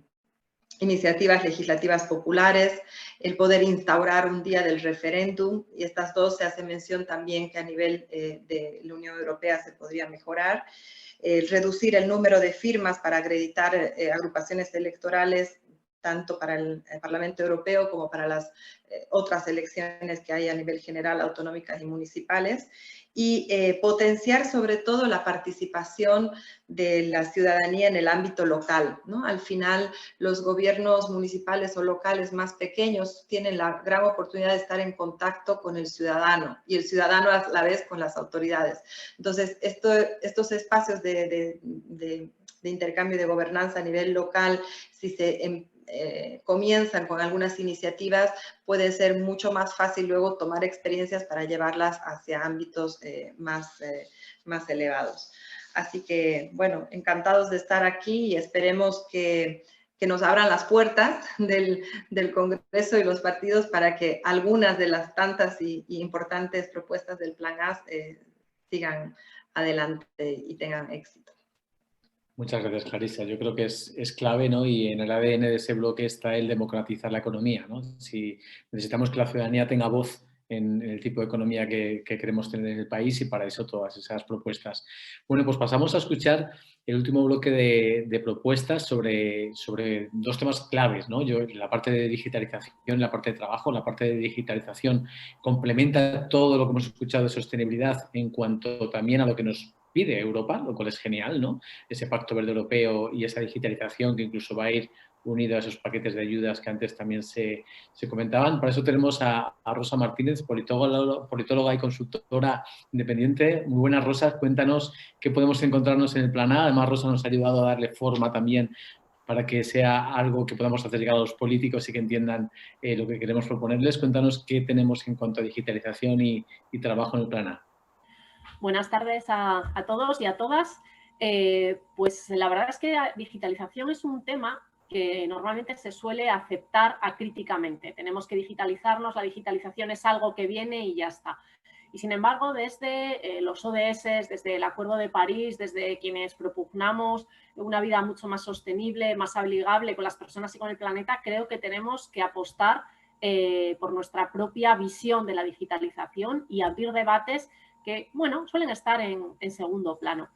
iniciativas legislativas populares, el poder instaurar un día del referéndum, y estas 2 se hace mención también que a nivel de la Unión Europea se podría mejorar. Reducir el número de firmas para acreditar agrupaciones electorales tanto para el Parlamento Europeo como para las otras elecciones que hay a nivel general, autonómicas y municipales, y potenciar sobre todo la participación de la ciudadanía en el ámbito local, ¿no? Al final, los gobiernos municipales o locales más pequeños tienen la gran oportunidad de estar en contacto con el ciudadano y el ciudadano a la vez con las autoridades. Entonces, estos espacios de intercambio de gobernanza a nivel local, si se comienzan con algunas iniciativas, puede ser mucho más fácil luego tomar experiencias para llevarlas hacia ámbitos más elevados. Así que, bueno, encantados de estar aquí y esperemos que nos abran las puertas del Congreso y los partidos para que algunas de las tantas y importantes propuestas del Plan A sigan adelante y tengan éxito. Muchas gracias, Clarisa. Yo creo que es clave, ¿no? Y en el ADN de ese bloque está el democratizar la economía, ¿no? Si necesitamos que la ciudadanía tenga voz en el tipo de economía que queremos tener en el país, y para eso todas esas propuestas. Bueno, pues pasamos a escuchar el último bloque de propuestas sobre dos temas claves, ¿no? La parte de digitalización, la parte de trabajo. La parte de digitalización complementa todo lo que hemos escuchado de sostenibilidad en cuanto también a lo que nos pide Europa, lo cual es genial, ¿no? Ese Pacto Verde Europeo y esa digitalización que incluso va a ir unido a esos paquetes de ayudas que antes también se comentaban. Para eso tenemos a Rosa Martínez, politóloga y consultora independiente. Muy buenas, Rosa. Cuéntanos qué podemos encontrarnos en el Plan A. Además, Rosa nos ha ayudado a darle forma también para que sea algo que podamos hacer llegar a los políticos y que entiendan lo que queremos proponerles. Cuéntanos qué tenemos en cuanto a digitalización y trabajo en el Plan A. Buenas tardes a todos y a todas. Pues la verdad es que la digitalización es un tema que normalmente se suele aceptar acríticamente. Tenemos que digitalizarnos, la digitalización es algo que viene y ya está. Y sin embargo, desde los ODS, desde el Acuerdo de París, desde quienes propugnamos una vida mucho más sostenible, más amigable con las personas y con el planeta, creo que tenemos que apostar por nuestra propia visión de la digitalización y abrir debates que, bueno, suelen estar en segundo plano.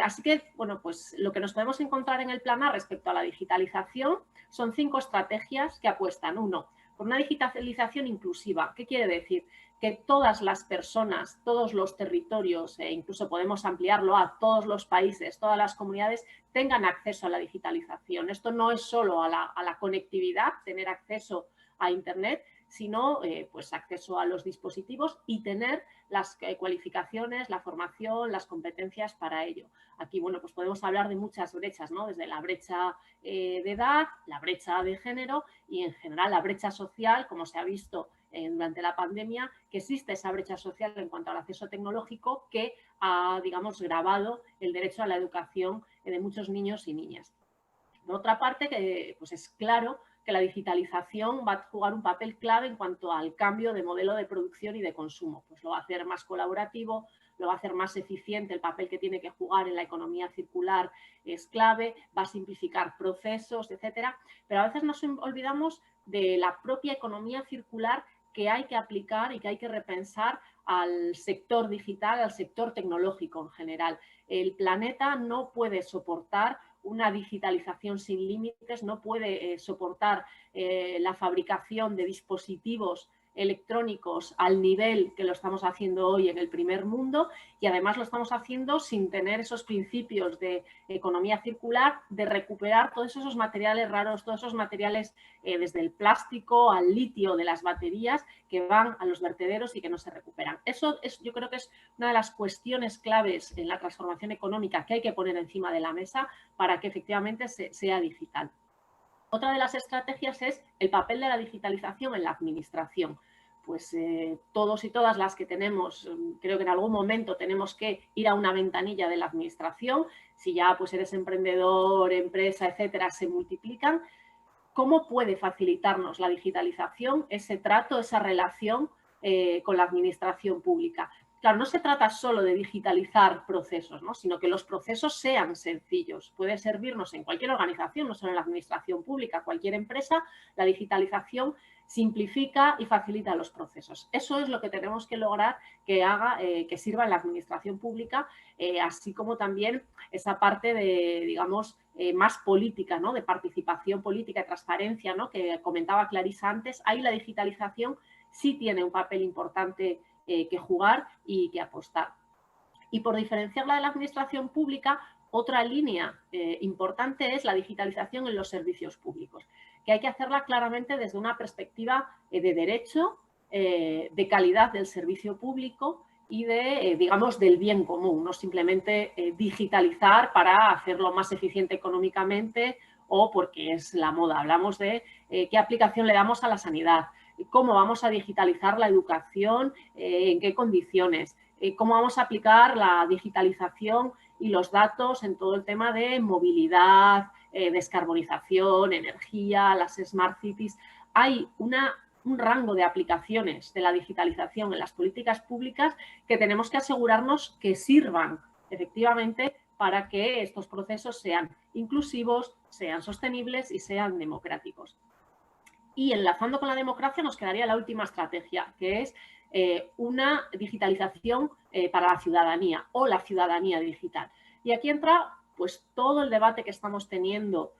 Así que, bueno, pues lo que nos podemos encontrar en el Plan A respecto a la digitalización son 5 estrategias que apuestan. 1, por una digitalización inclusiva. ¿Qué quiere decir? Que todas las personas, todos los territorios, incluso podemos ampliarlo a todos los países, todas las comunidades, tengan acceso a la digitalización. Esto no es solo a la conectividad, tener acceso a Internet, sino pues acceso a los dispositivos y tener las cualificaciones, la formación, las competencias para ello. Aquí, bueno, pues podemos hablar de muchas brechas, ¿no? Desde la brecha de edad, la brecha de género y, en general, la brecha social, como se ha visto durante la pandemia, que existe esa brecha social en cuanto al acceso tecnológico que ha, digamos, gravado el derecho a la educación de muchos niños y niñas. Por otra parte, pues es claro que la digitalización va a jugar un papel clave en cuanto al cambio de modelo de producción y de consumo. Pues lo va a hacer más colaborativo, lo va a hacer más eficiente, el papel que tiene que jugar en la economía circular es clave, va a simplificar procesos, etcétera. Pero a veces nos olvidamos de la propia economía circular que hay que aplicar y que hay que repensar al sector digital, al sector tecnológico en general. El planeta no puede soportar una digitalización sin límites, no puede soportar la fabricación de dispositivos electrónicos al nivel que lo estamos haciendo hoy en el primer mundo, y además lo estamos haciendo sin tener esos principios de economía circular, de recuperar todos esos materiales raros, todos esos materiales desde el plástico al litio de las baterías que van a los vertederos y que no se recuperan. Eso yo creo que es una de las cuestiones claves en la transformación económica que hay que poner encima de la mesa para que efectivamente sea digital. Otra de las estrategias es el papel de la digitalización en la administración. Pues todos y todas las que tenemos, creo que en algún momento tenemos que ir a una ventanilla de la administración. Si ya pues eres emprendedor, empresa, etcétera, se multiplican. ¿Cómo puede facilitarnos la digitalización ese trato, esa relación con la administración pública? claro, no se trata solo de digitalizar procesos, ¿no? Sino que los procesos sean sencillos. Puede servirnos en cualquier organización, no solo en la administración pública, cualquier empresa, la digitalización simplifica y facilita los procesos. Eso es lo que tenemos que lograr que haga, que sirva en la administración pública, así como también esa parte de, digamos, más política, ¿no? De participación política y transparencia, ¿no? Que comentaba Clarisa antes. Ahí la digitalización sí tiene un papel importante que jugar y que apostar. Y por diferenciarla de la administración pública, otra línea importante es la digitalización en los servicios públicos, que hay que hacerla claramente desde una perspectiva de derecho, de calidad del servicio público y de, digamos, del bien común, no simplemente digitalizar para hacerlo más eficiente económicamente o porque es la moda. Hablamos de qué aplicación le damos a la sanidad, cómo vamos a digitalizar la educación, en qué condiciones, cómo vamos a aplicar la digitalización y los datos en todo el tema de movilidad, descarbonización, energía, las smart cities. Hay un rango de aplicaciones de la digitalización en las políticas públicas que tenemos que asegurarnos que sirvan efectivamente para que estos procesos sean inclusivos, sean sostenibles y sean democráticos. Y enlazando con la democracia nos quedaría la última estrategia, que es una digitalización para la ciudadanía o la ciudadanía digital. Y aquí entra pues todo el debate que estamos teniendo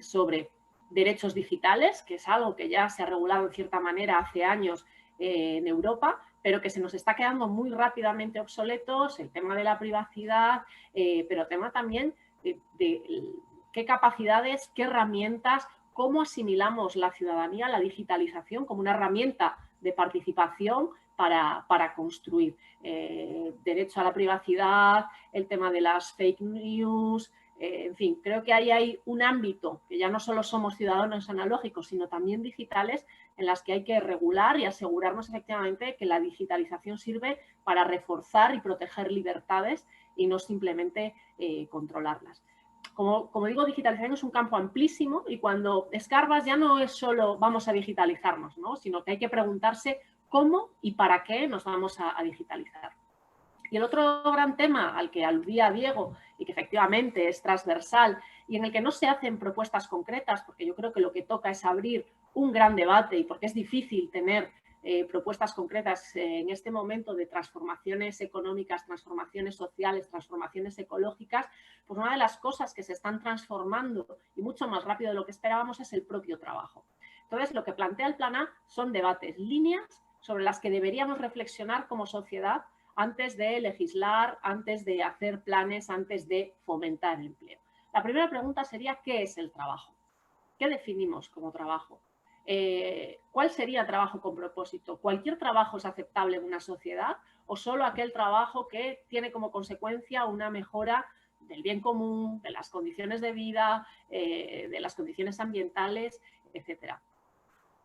sobre derechos digitales, que es algo que ya se ha regulado en cierta manera hace años en Europa, pero que se nos está quedando muy rápidamente obsoletos, el tema de la privacidad, pero el tema también de qué capacidades, qué herramientas, cómo asimilamos la ciudadanía, la digitalización como una herramienta de participación para construir. Derecho a la privacidad, el tema de las fake news, en fin, creo que ahí hay un ámbito que ya no solo somos ciudadanos analógicos, sino también digitales, en las que hay que regular y asegurarnos efectivamente que la digitalización sirve para reforzar y proteger libertades y no simplemente controlarlas. Como digo, digitalización es un campo amplísimo y cuando escarbas ya no es solo vamos a digitalizarnos, ¿no? Sino que hay que preguntarse cómo y para qué nos vamos a digitalizar. Y el otro gran tema al que aludía Diego y que efectivamente es transversal y en el que no se hacen propuestas concretas, porque yo creo que lo que toca es abrir un gran debate y porque es difícil tener propuestas concretas en este momento de transformaciones económicas, transformaciones sociales, transformaciones ecológicas, pues una de las cosas que se están transformando y mucho más rápido de lo que esperábamos es el propio trabajo. Entonces, lo que plantea el Plan A son debates, líneas sobre las que deberíamos reflexionar como sociedad antes de legislar, antes de hacer planes, antes de fomentar el empleo. La primera pregunta sería, ¿qué es el trabajo? ¿Qué definimos como trabajo? ¿Cuál sería trabajo con propósito? ¿Cualquier trabajo es aceptable en una sociedad o solo aquel trabajo que tiene como consecuencia una mejora del bien común, de las condiciones de vida, de las condiciones ambientales, etcétera?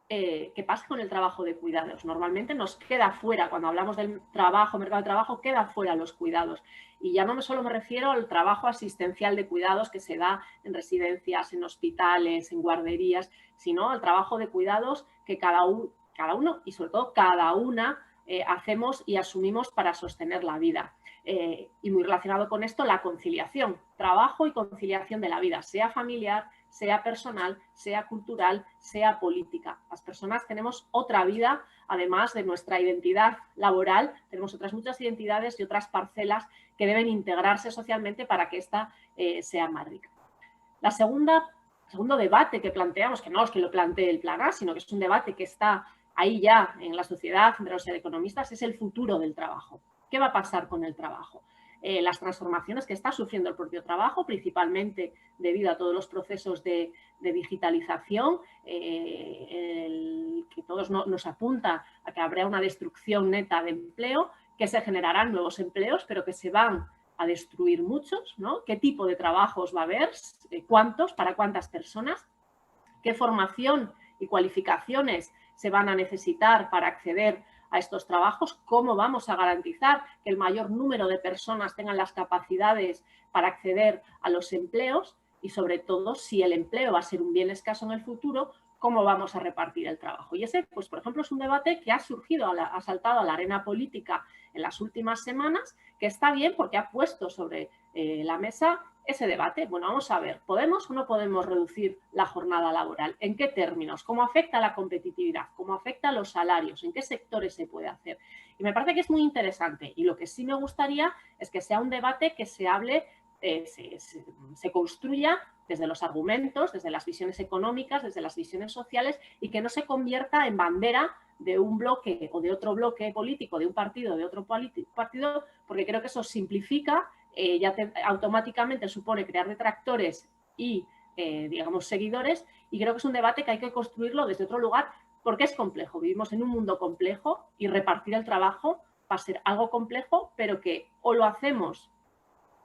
¿Qué pasa con el trabajo de cuidados? Normalmente nos queda fuera, cuando hablamos del trabajo, mercado de trabajo, queda fuera los cuidados. Y ya no solo me refiero al trabajo asistencial de cuidados que se da en residencias, en hospitales, en guarderías, sino al trabajo de cuidados que cada uno y sobre todo cada una hacemos y asumimos para sostener la vida. Y muy relacionado con esto, la conciliación, trabajo y conciliación de la vida, sea familiar, sea personal, sea cultural, sea política. Las personas tenemos otra vida, además de nuestra identidad laboral, tenemos otras muchas identidades y otras parcelas que deben integrarse socialmente para que ésta sea más rica. El segundo debate que planteamos, que no es que lo plantee el Plan A, sino que es un debate que está ahí ya en la sociedad, entre los economistas, es el futuro del trabajo. ¿Qué va a pasar con el trabajo? Las transformaciones que está sufriendo el propio trabajo, principalmente debido a todos los procesos de digitalización, que todos nos apunta a que habrá una destrucción neta de empleo, que se generarán nuevos empleos, pero que se van a destruir muchos, ¿no? ¿Qué tipo de trabajos va a haber? ¿Cuántos? ¿Para cuántas personas? ¿Qué formación y cualificaciones se van a necesitar para acceder a estos trabajos? ¿Cómo vamos a garantizar que el mayor número de personas tengan las capacidades para acceder a los empleos? Y sobre todo, si el empleo va a ser un bien escaso en el futuro, cómo vamos a repartir el trabajo. Y ese, pues, por ejemplo, es un debate que ha surgido, ha saltado a la arena política en las últimas semanas, que está bien porque ha puesto sobre la mesa ese debate. Bueno, vamos a ver, ¿podemos o no podemos reducir la jornada laboral? ¿En qué términos? ¿Cómo afecta a la competitividad? ¿Cómo afecta a los salarios? ¿En qué sectores se puede hacer? Y me parece que es muy interesante. Y lo que sí me gustaría es que sea un debate que se hable, se construya desde los argumentos, desde las visiones económicas, desde las visiones sociales, y que no se convierta en bandera de un bloque o de otro bloque político, de un partido o de otro partido, porque creo que eso simplifica, automáticamente supone crear detractores y, digamos, seguidores, y creo que es un debate que hay que construirlo desde otro lugar, porque es complejo. Vivimos en un mundo complejo y repartir el trabajo va a ser algo complejo, pero que o lo hacemos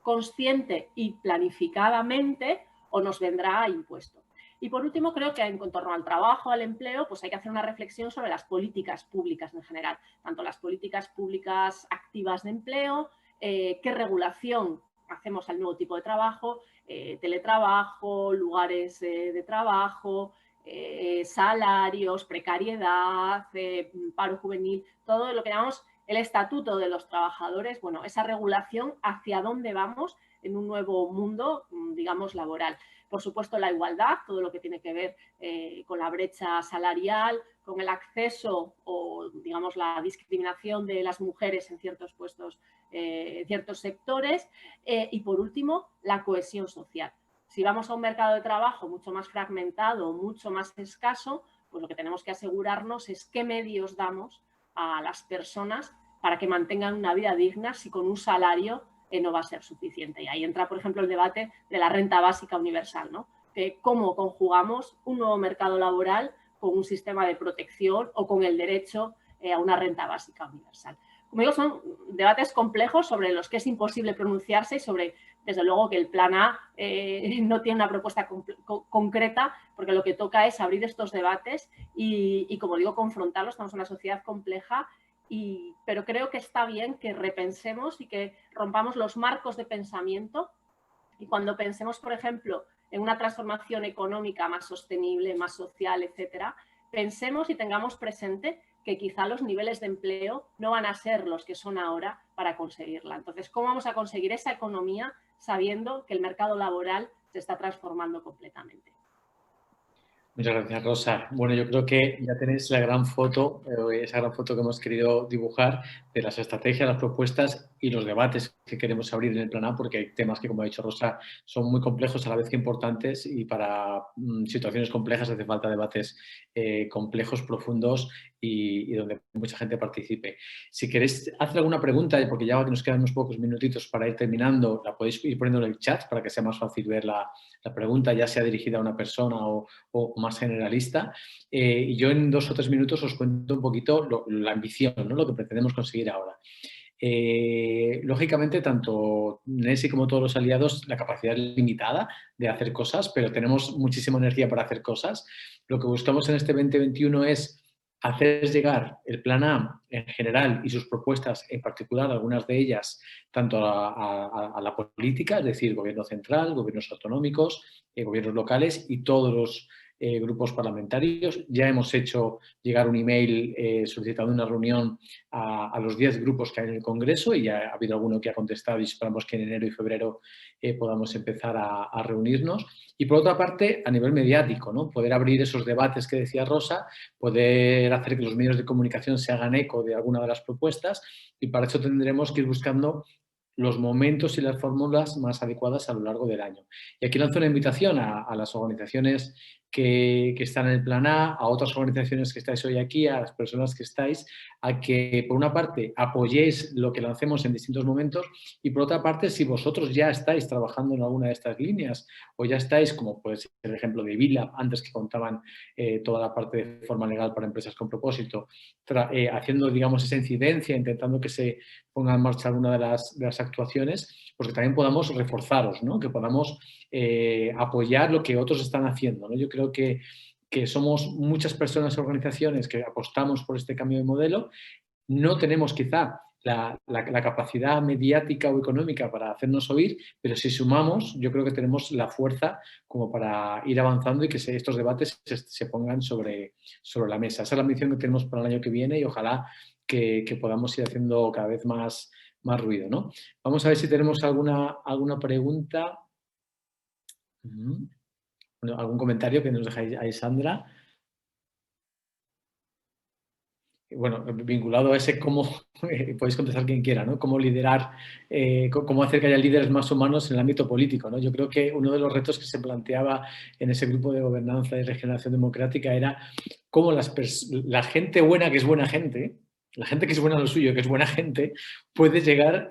consciente y planificadamente o nos vendrá impuesto. Y por último, creo que en torno al trabajo, al empleo, pues hay que hacer una reflexión sobre las políticas públicas en general, tanto las políticas públicas activas de empleo, qué regulación hacemos al nuevo tipo de trabajo, teletrabajo, lugares de trabajo, salarios, precariedad, paro juvenil, todo lo que llamamos el estatuto de los trabajadores, bueno, esa regulación hacia dónde vamos en un nuevo mundo, digamos, laboral. Por supuesto, la igualdad, todo lo que tiene que ver con la brecha salarial, con el acceso o, digamos, la discriminación de las mujeres en ciertos puestos, en ciertos sectores. Y, por último, la cohesión social. Si vamos a un mercado de trabajo mucho más fragmentado, mucho más escaso, pues lo que tenemos que asegurarnos es qué medios damos a las personas para que mantengan una vida digna si con un salario no va a ser suficiente. Y ahí entra, por ejemplo, el debate de la renta básica universal, ¿no? Que cómo conjugamos un nuevo mercado laboral con un sistema de protección o con el derecho a una renta básica universal. Como digo, son debates complejos sobre los que es imposible pronunciarse y sobre, desde luego, que el Plan A no tiene una propuesta concreta, porque lo que toca es abrir estos debates y, como digo, confrontarlos. Estamos en una sociedad compleja, pero creo que está bien que repensemos y que rompamos los marcos de pensamiento. Y cuando pensemos, por ejemplo, en una transformación económica más sostenible, más social, etcétera, pensemos y tengamos presente que quizá los niveles de empleo no van a ser los que son ahora para conseguirla. Entonces, ¿cómo vamos a conseguir esa economía sabiendo que el mercado laboral se está transformando completamente? Muchas gracias, Rosa. Bueno, yo creo que ya tenéis la gran foto, esa gran foto que hemos querido dibujar de las estrategias, las propuestas y los debates que queremos abrir en el Plan A, porque hay temas que, como ha dicho Rosa, son muy complejos a la vez que importantes, y para situaciones complejas hace falta debates complejos, profundos y donde mucha gente participe. Si queréis hacer alguna pregunta, porque ya nos quedan unos pocos minutitos para ir terminando, la podéis ir poniendo en el chat para que sea más fácil ver la pregunta, ya sea dirigida a una persona o más generalista. Y yo en 2 o 3 minutos os cuento un poquito la ambición, ¿no? Lo que pretendemos conseguir ahora. Lógicamente, tanto NESI como todos los aliados, la capacidad es limitada de hacer cosas, pero tenemos muchísima energía para hacer cosas. Lo que buscamos en este 2021 es hacer llegar el Plan A en general y sus propuestas en particular, algunas de ellas, tanto a la política, es decir, gobierno central, gobiernos autonómicos, gobiernos locales y todos los grupos parlamentarios. Ya hemos hecho llegar un email solicitando una reunión a los 10 grupos que hay en el Congreso, y ya ha habido alguno que ha contestado, y esperamos que en enero y febrero podamos empezar a reunirnos. Y por otra parte, a nivel mediático, ¿no? Poder abrir esos debates que decía Rosa, poder hacer que los medios de comunicación se hagan eco de alguna de las propuestas, y para eso tendremos que ir buscando los momentos y las fórmulas más adecuadas a lo largo del año. Y aquí lanzo una invitación a las organizaciones que están en el Plan A otras organizaciones que estáis hoy aquí, a las personas que estáis, a que, por una parte, apoyéis lo que lancemos en distintos momentos, y por otra parte, si vosotros ya estáis trabajando en alguna de estas líneas o ya estáis, como puede ser el ejemplo de Vilab, antes que contaban toda la parte de forma legal para empresas con propósito, haciendo, digamos, esa incidencia, intentando que se ponga en marcha alguna de las actuaciones, pues que también podamos reforzaros, ¿no? Que podamos apoyar lo que otros están haciendo, ¿no? Yo creo que somos muchas personas y organizaciones que apostamos por este cambio de modelo. No tenemos quizá la capacidad mediática o económica para hacernos oír, pero si sumamos, yo creo que tenemos la fuerza como para ir avanzando y que estos debates se pongan sobre la mesa. Esa es la misión que tenemos para el año que viene y ojalá que podamos ir haciendo cada vez más ruido, ¿no? Vamos a ver si tenemos alguna pregunta. Bueno, algún comentario que nos dejáis ahí, Sandra. Bueno, vinculado a ese cómo, podéis contestar quien quiera, ¿no? Cómo liderar, cómo hacer que haya líderes más humanos en el ámbito político, ¿no? Yo creo que uno de los retos que se planteaba en ese grupo de gobernanza y regeneración democrática era cómo la gente buena, que es buena gente, la gente que es buena en lo suyo, que es buena gente, puede llegar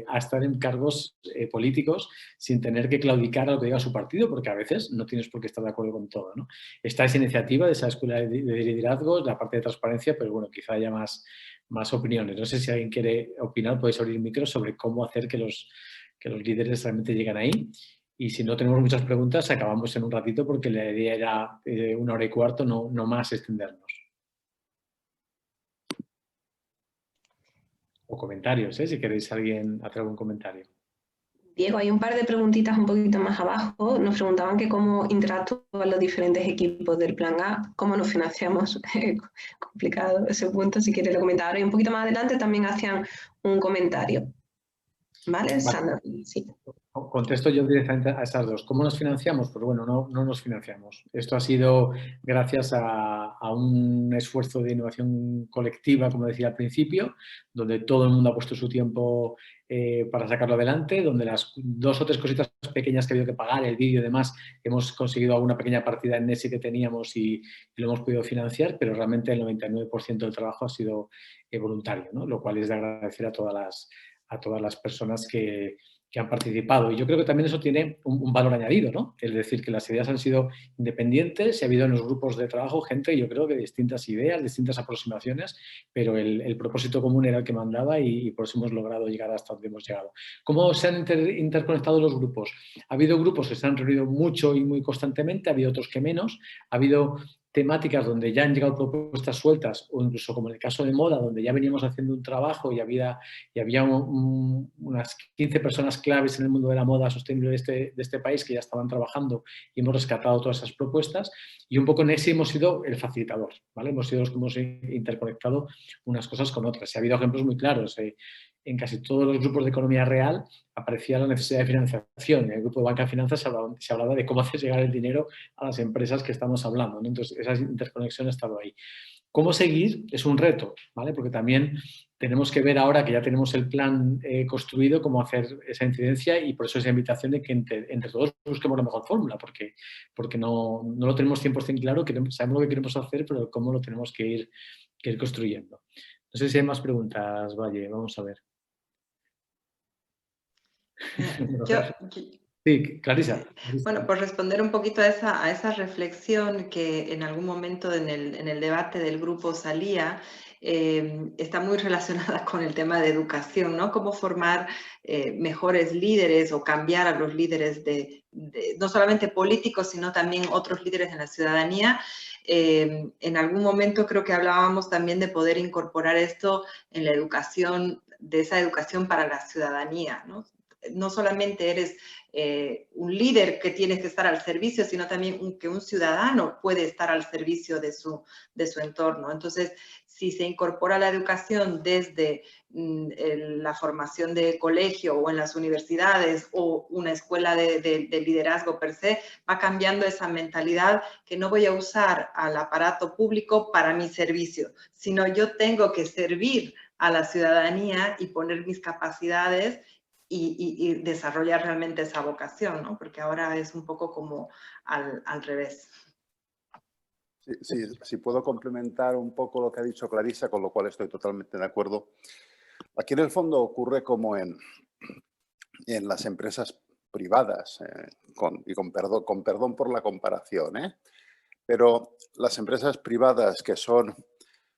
a estar en cargos políticos sin tener que claudicar a lo que diga su partido, porque a veces no tienes por qué estar de acuerdo con todo, ¿no? Está esa iniciativa de esa escuela de liderazgo, la parte de transparencia, pero bueno, quizá haya más opiniones. No sé si alguien quiere opinar, podéis abrir el micro sobre cómo hacer que los líderes realmente lleguen ahí. Y si no tenemos muchas preguntas, acabamos en un ratito porque la idea era 1 hora y cuarto, no más extendernos. O comentarios, si queréis alguien hacer algún comentario. Diego, hay un par de preguntitas un poquito más abajo. Nos preguntaban que cómo interactúan los diferentes equipos del Plan A, cómo nos financiamos. Complicado ese punto, si quieres lo comentar ahora. Y un poquito más adelante también hacían un comentario. ¿Vale, Sandra? Sí. Contesto yo directamente a esas dos. ¿Cómo nos financiamos? Pues bueno, no nos financiamos. Esto ha sido gracias a un esfuerzo de innovación colectiva, como decía al principio, donde todo el mundo ha puesto su tiempo para sacarlo adelante, donde las 2 o 3 cositas pequeñas que ha habido que pagar, el vídeo y demás, hemos conseguido alguna pequeña partida en NESI que teníamos y lo hemos podido financiar, pero realmente el 99% del trabajo ha sido voluntario, ¿no? Lo cual es de agradecer a todas las personas que han participado. Y yo creo que también eso tiene un valor añadido, ¿no? Es decir, que las ideas han sido independientes y ha habido en los grupos de trabajo gente, yo creo que de distintas ideas, distintas aproximaciones, pero el propósito común era el que mandaba y por eso hemos logrado llegar hasta donde hemos llegado. ¿Cómo se han interconectado los grupos? Ha habido grupos que se han reunido mucho y muy constantemente, ha habido otros que menos, ha habido temáticas donde ya han llegado propuestas sueltas o incluso como en el caso de moda, donde ya veníamos haciendo un trabajo y había unas 15 personas claves en el mundo de la moda sostenible de este país que ya estaban trabajando y hemos rescatado todas esas propuestas y un poco en ese hemos sido el facilitador, ¿vale? Hemos sido los que hemos interconectado unas cosas con otras. Y ha habido ejemplos muy claros. En casi todos los grupos de economía real aparecía la necesidad de financiación. En el grupo de banca y finanzas se hablaba de cómo hacer llegar el dinero a las empresas que estamos hablando, ¿no? Entonces, esa interconexión ha estado ahí. ¿Cómo seguir? Es un reto, ¿vale? Porque también tenemos que ver ahora que ya tenemos el plan construido, cómo hacer esa incidencia y por eso esa invitación de que entre todos busquemos la mejor fórmula, porque no lo tenemos 100% claro, sabemos lo que queremos hacer, pero cómo lo tenemos que ir construyendo. No sé si hay más preguntas, Valle, vamos a ver. Sí, Clarisa. Bueno, por responder un poquito a esa reflexión que en algún momento en el debate del grupo salía, está muy relacionada con el tema de educación, ¿no? Cómo formar mejores líderes o cambiar a los líderes no solamente políticos, sino también otros líderes en la ciudadanía. En algún momento creo que hablábamos también de poder incorporar esto en la educación, de esa educación para la ciudadanía, ¿no? No solamente eres un líder que tienes que estar al servicio, sino también que un ciudadano puede estar al servicio de su entorno. Entonces, si se incorpora la educación desde la formación de colegio o en las universidades o una escuela de liderazgo per se, va cambiando esa mentalidad que no voy a usar al aparato público para mi servicio, sino yo tengo que servir a la ciudadanía y poner mis capacidades y desarrollar realmente esa vocación, ¿no? Porque ahora es un poco como al revés. Sí, puedo complementar un poco lo que ha dicho Clarisa, con lo cual estoy totalmente de acuerdo. Aquí en el fondo ocurre como en las empresas privadas, con perdón por la comparación, pero las empresas privadas que son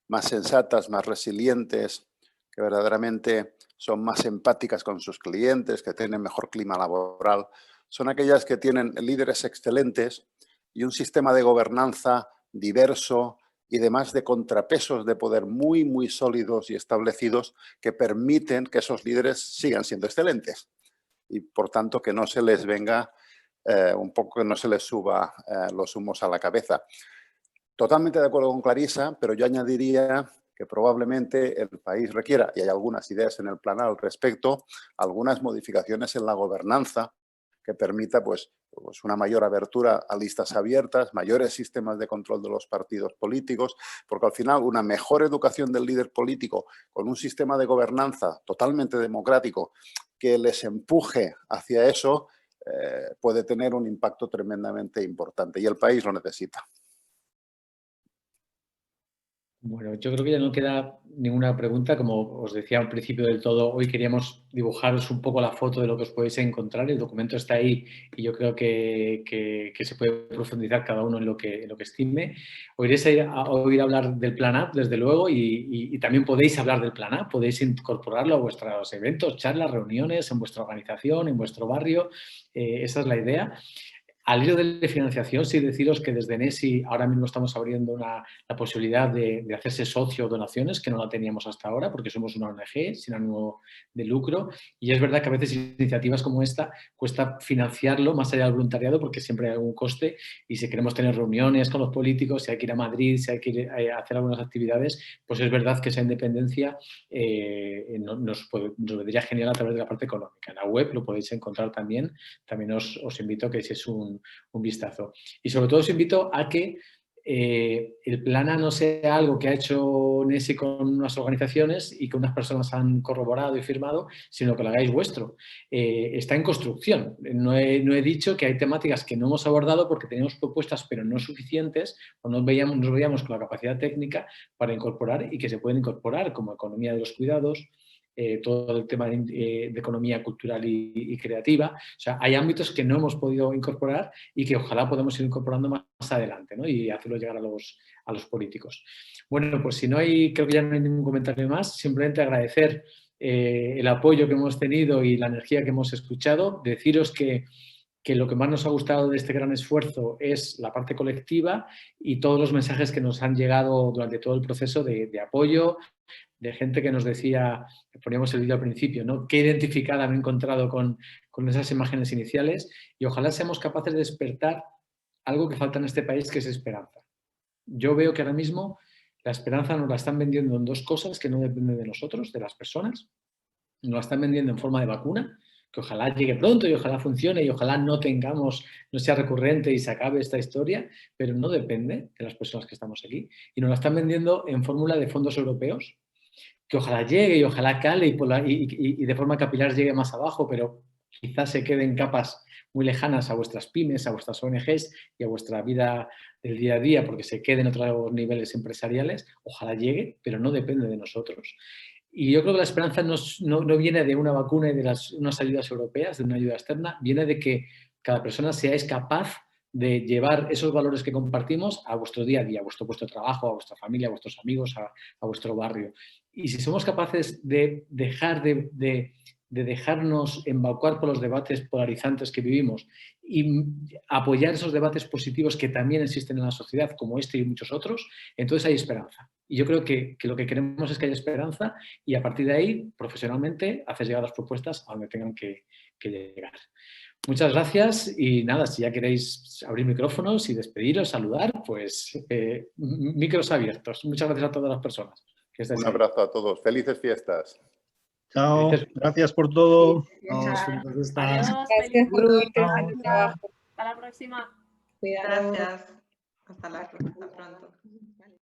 más sensatas, más resilientes, que verdaderamente son más empáticas con sus clientes, que tienen mejor clima laboral, son aquellas que tienen líderes excelentes y un sistema de gobernanza diverso, y además de contrapesos de poder muy, muy sólidos y establecidos que permiten que esos líderes sigan siendo excelentes y, por tanto, que no se les venga un poco, que no se les suba los humos a la cabeza. Totalmente de acuerdo con Clarisa, pero yo añadiría que probablemente el país requiera, y hay algunas ideas en el plan al respecto, algunas modificaciones en la gobernanza que permita pues una mayor abertura a listas abiertas, mayores sistemas de control de los partidos políticos, porque al final una mejor educación del líder político con un sistema de gobernanza totalmente democrático que les empuje hacia eso puede tener un impacto tremendamente importante y el país lo necesita. Bueno, yo creo que ya no queda ninguna pregunta. Como os decía al principio del todo, hoy queríamos dibujaros un poco la foto de lo que os podéis encontrar. El documento está ahí y yo creo que se puede profundizar cada uno en lo que estime. Oiréis oír hablar del Plan A, desde luego, y también podéis hablar del Plan A. Podéis incorporarlo a vuestros eventos, charlas, reuniones, en vuestra organización, en vuestro barrio. Esa es la idea. Al hilo de financiación, sí deciros que desde NESI ahora mismo estamos abriendo la posibilidad de hacerse socio o donaciones, que no la teníamos hasta ahora, porque somos una ONG sin ánimo de lucro. Y es verdad que a veces iniciativas como esta cuesta financiarlo más allá del voluntariado, porque siempre hay algún coste. Y si queremos tener reuniones con los políticos, si hay que ir a Madrid, si hay que ir a hacer algunas actividades, pues es verdad que esa independencia nos vendría genial a través de la parte económica. En la web lo podéis encontrar también. También os invito a que si es un vistazo. Y sobre todo os invito a que el Plan A no sea algo que ha hecho NESI con unas organizaciones y que unas personas han corroborado y firmado, sino que lo hagáis vuestro. Está en construcción. No he dicho que hay temáticas que no hemos abordado porque teníamos propuestas pero no suficientes o no veíamos con la capacidad técnica para incorporar y que se pueden incorporar, como economía de los cuidados, todo el tema de economía cultural y creativa. O sea, hay ámbitos que no hemos podido incorporar y que ojalá podamos ir incorporando más adelante, ¿no? Y hacerlo llegar a los políticos. Bueno, pues si no hay, creo que ya no hay ningún comentario más, simplemente agradecer el apoyo que hemos tenido y la energía que hemos escuchado, deciros que lo que más nos ha gustado de este gran esfuerzo es la parte colectiva y todos los mensajes que nos han llegado durante todo el proceso de apoyo, de gente que nos decía, poníamos el vídeo al principio, ¿no? Qué identificada me he encontrado con esas imágenes iniciales y ojalá seamos capaces de despertar algo que falta en este país, que es esperanza. Yo veo que ahora mismo la esperanza nos la están vendiendo en dos cosas que no dependen de nosotros, de las personas. Nos la están vendiendo en forma de vacuna, que ojalá llegue pronto y ojalá funcione y ojalá no sea recurrente y se acabe esta historia, pero no depende de las personas que estamos aquí. Y nos la están vendiendo en fórmula de fondos europeos, que ojalá llegue y ojalá cale y de forma capilar llegue más abajo, pero quizás se queden capas muy lejanas a vuestras pymes, a vuestras ONGs y a vuestra vida del día a día, porque se queden en otros niveles empresariales. Ojalá llegue, pero no depende de nosotros. Y yo creo que la esperanza no viene de una vacuna y de unas ayudas europeas, de una ayuda externa, viene de que cada persona seáis capaz de llevar esos valores que compartimos a vuestro día a día, a vuestro puesto de trabajo, a vuestra familia, a vuestros amigos, a vuestro barrio. Y si somos capaces de dejar de dejarnos embaucar por los debates polarizantes que vivimos y apoyar esos debates positivos que también existen en la sociedad, como este y muchos otros, entonces hay esperanza. Y yo creo que lo que queremos es que haya esperanza y a partir de ahí, profesionalmente, hacer llegar las propuestas a donde tengan que llegar. Muchas gracias y nada, si ya queréis abrir micrófonos y despediros, saludar, pues micros abiertos. Muchas gracias a todas las personas que estáis Un ahí. abrazo a todos. Felices fiestas. Chao, gracias por todo. Adiós, Gracias, Bruto. Hasta la próxima. Gracias. Hasta pronto.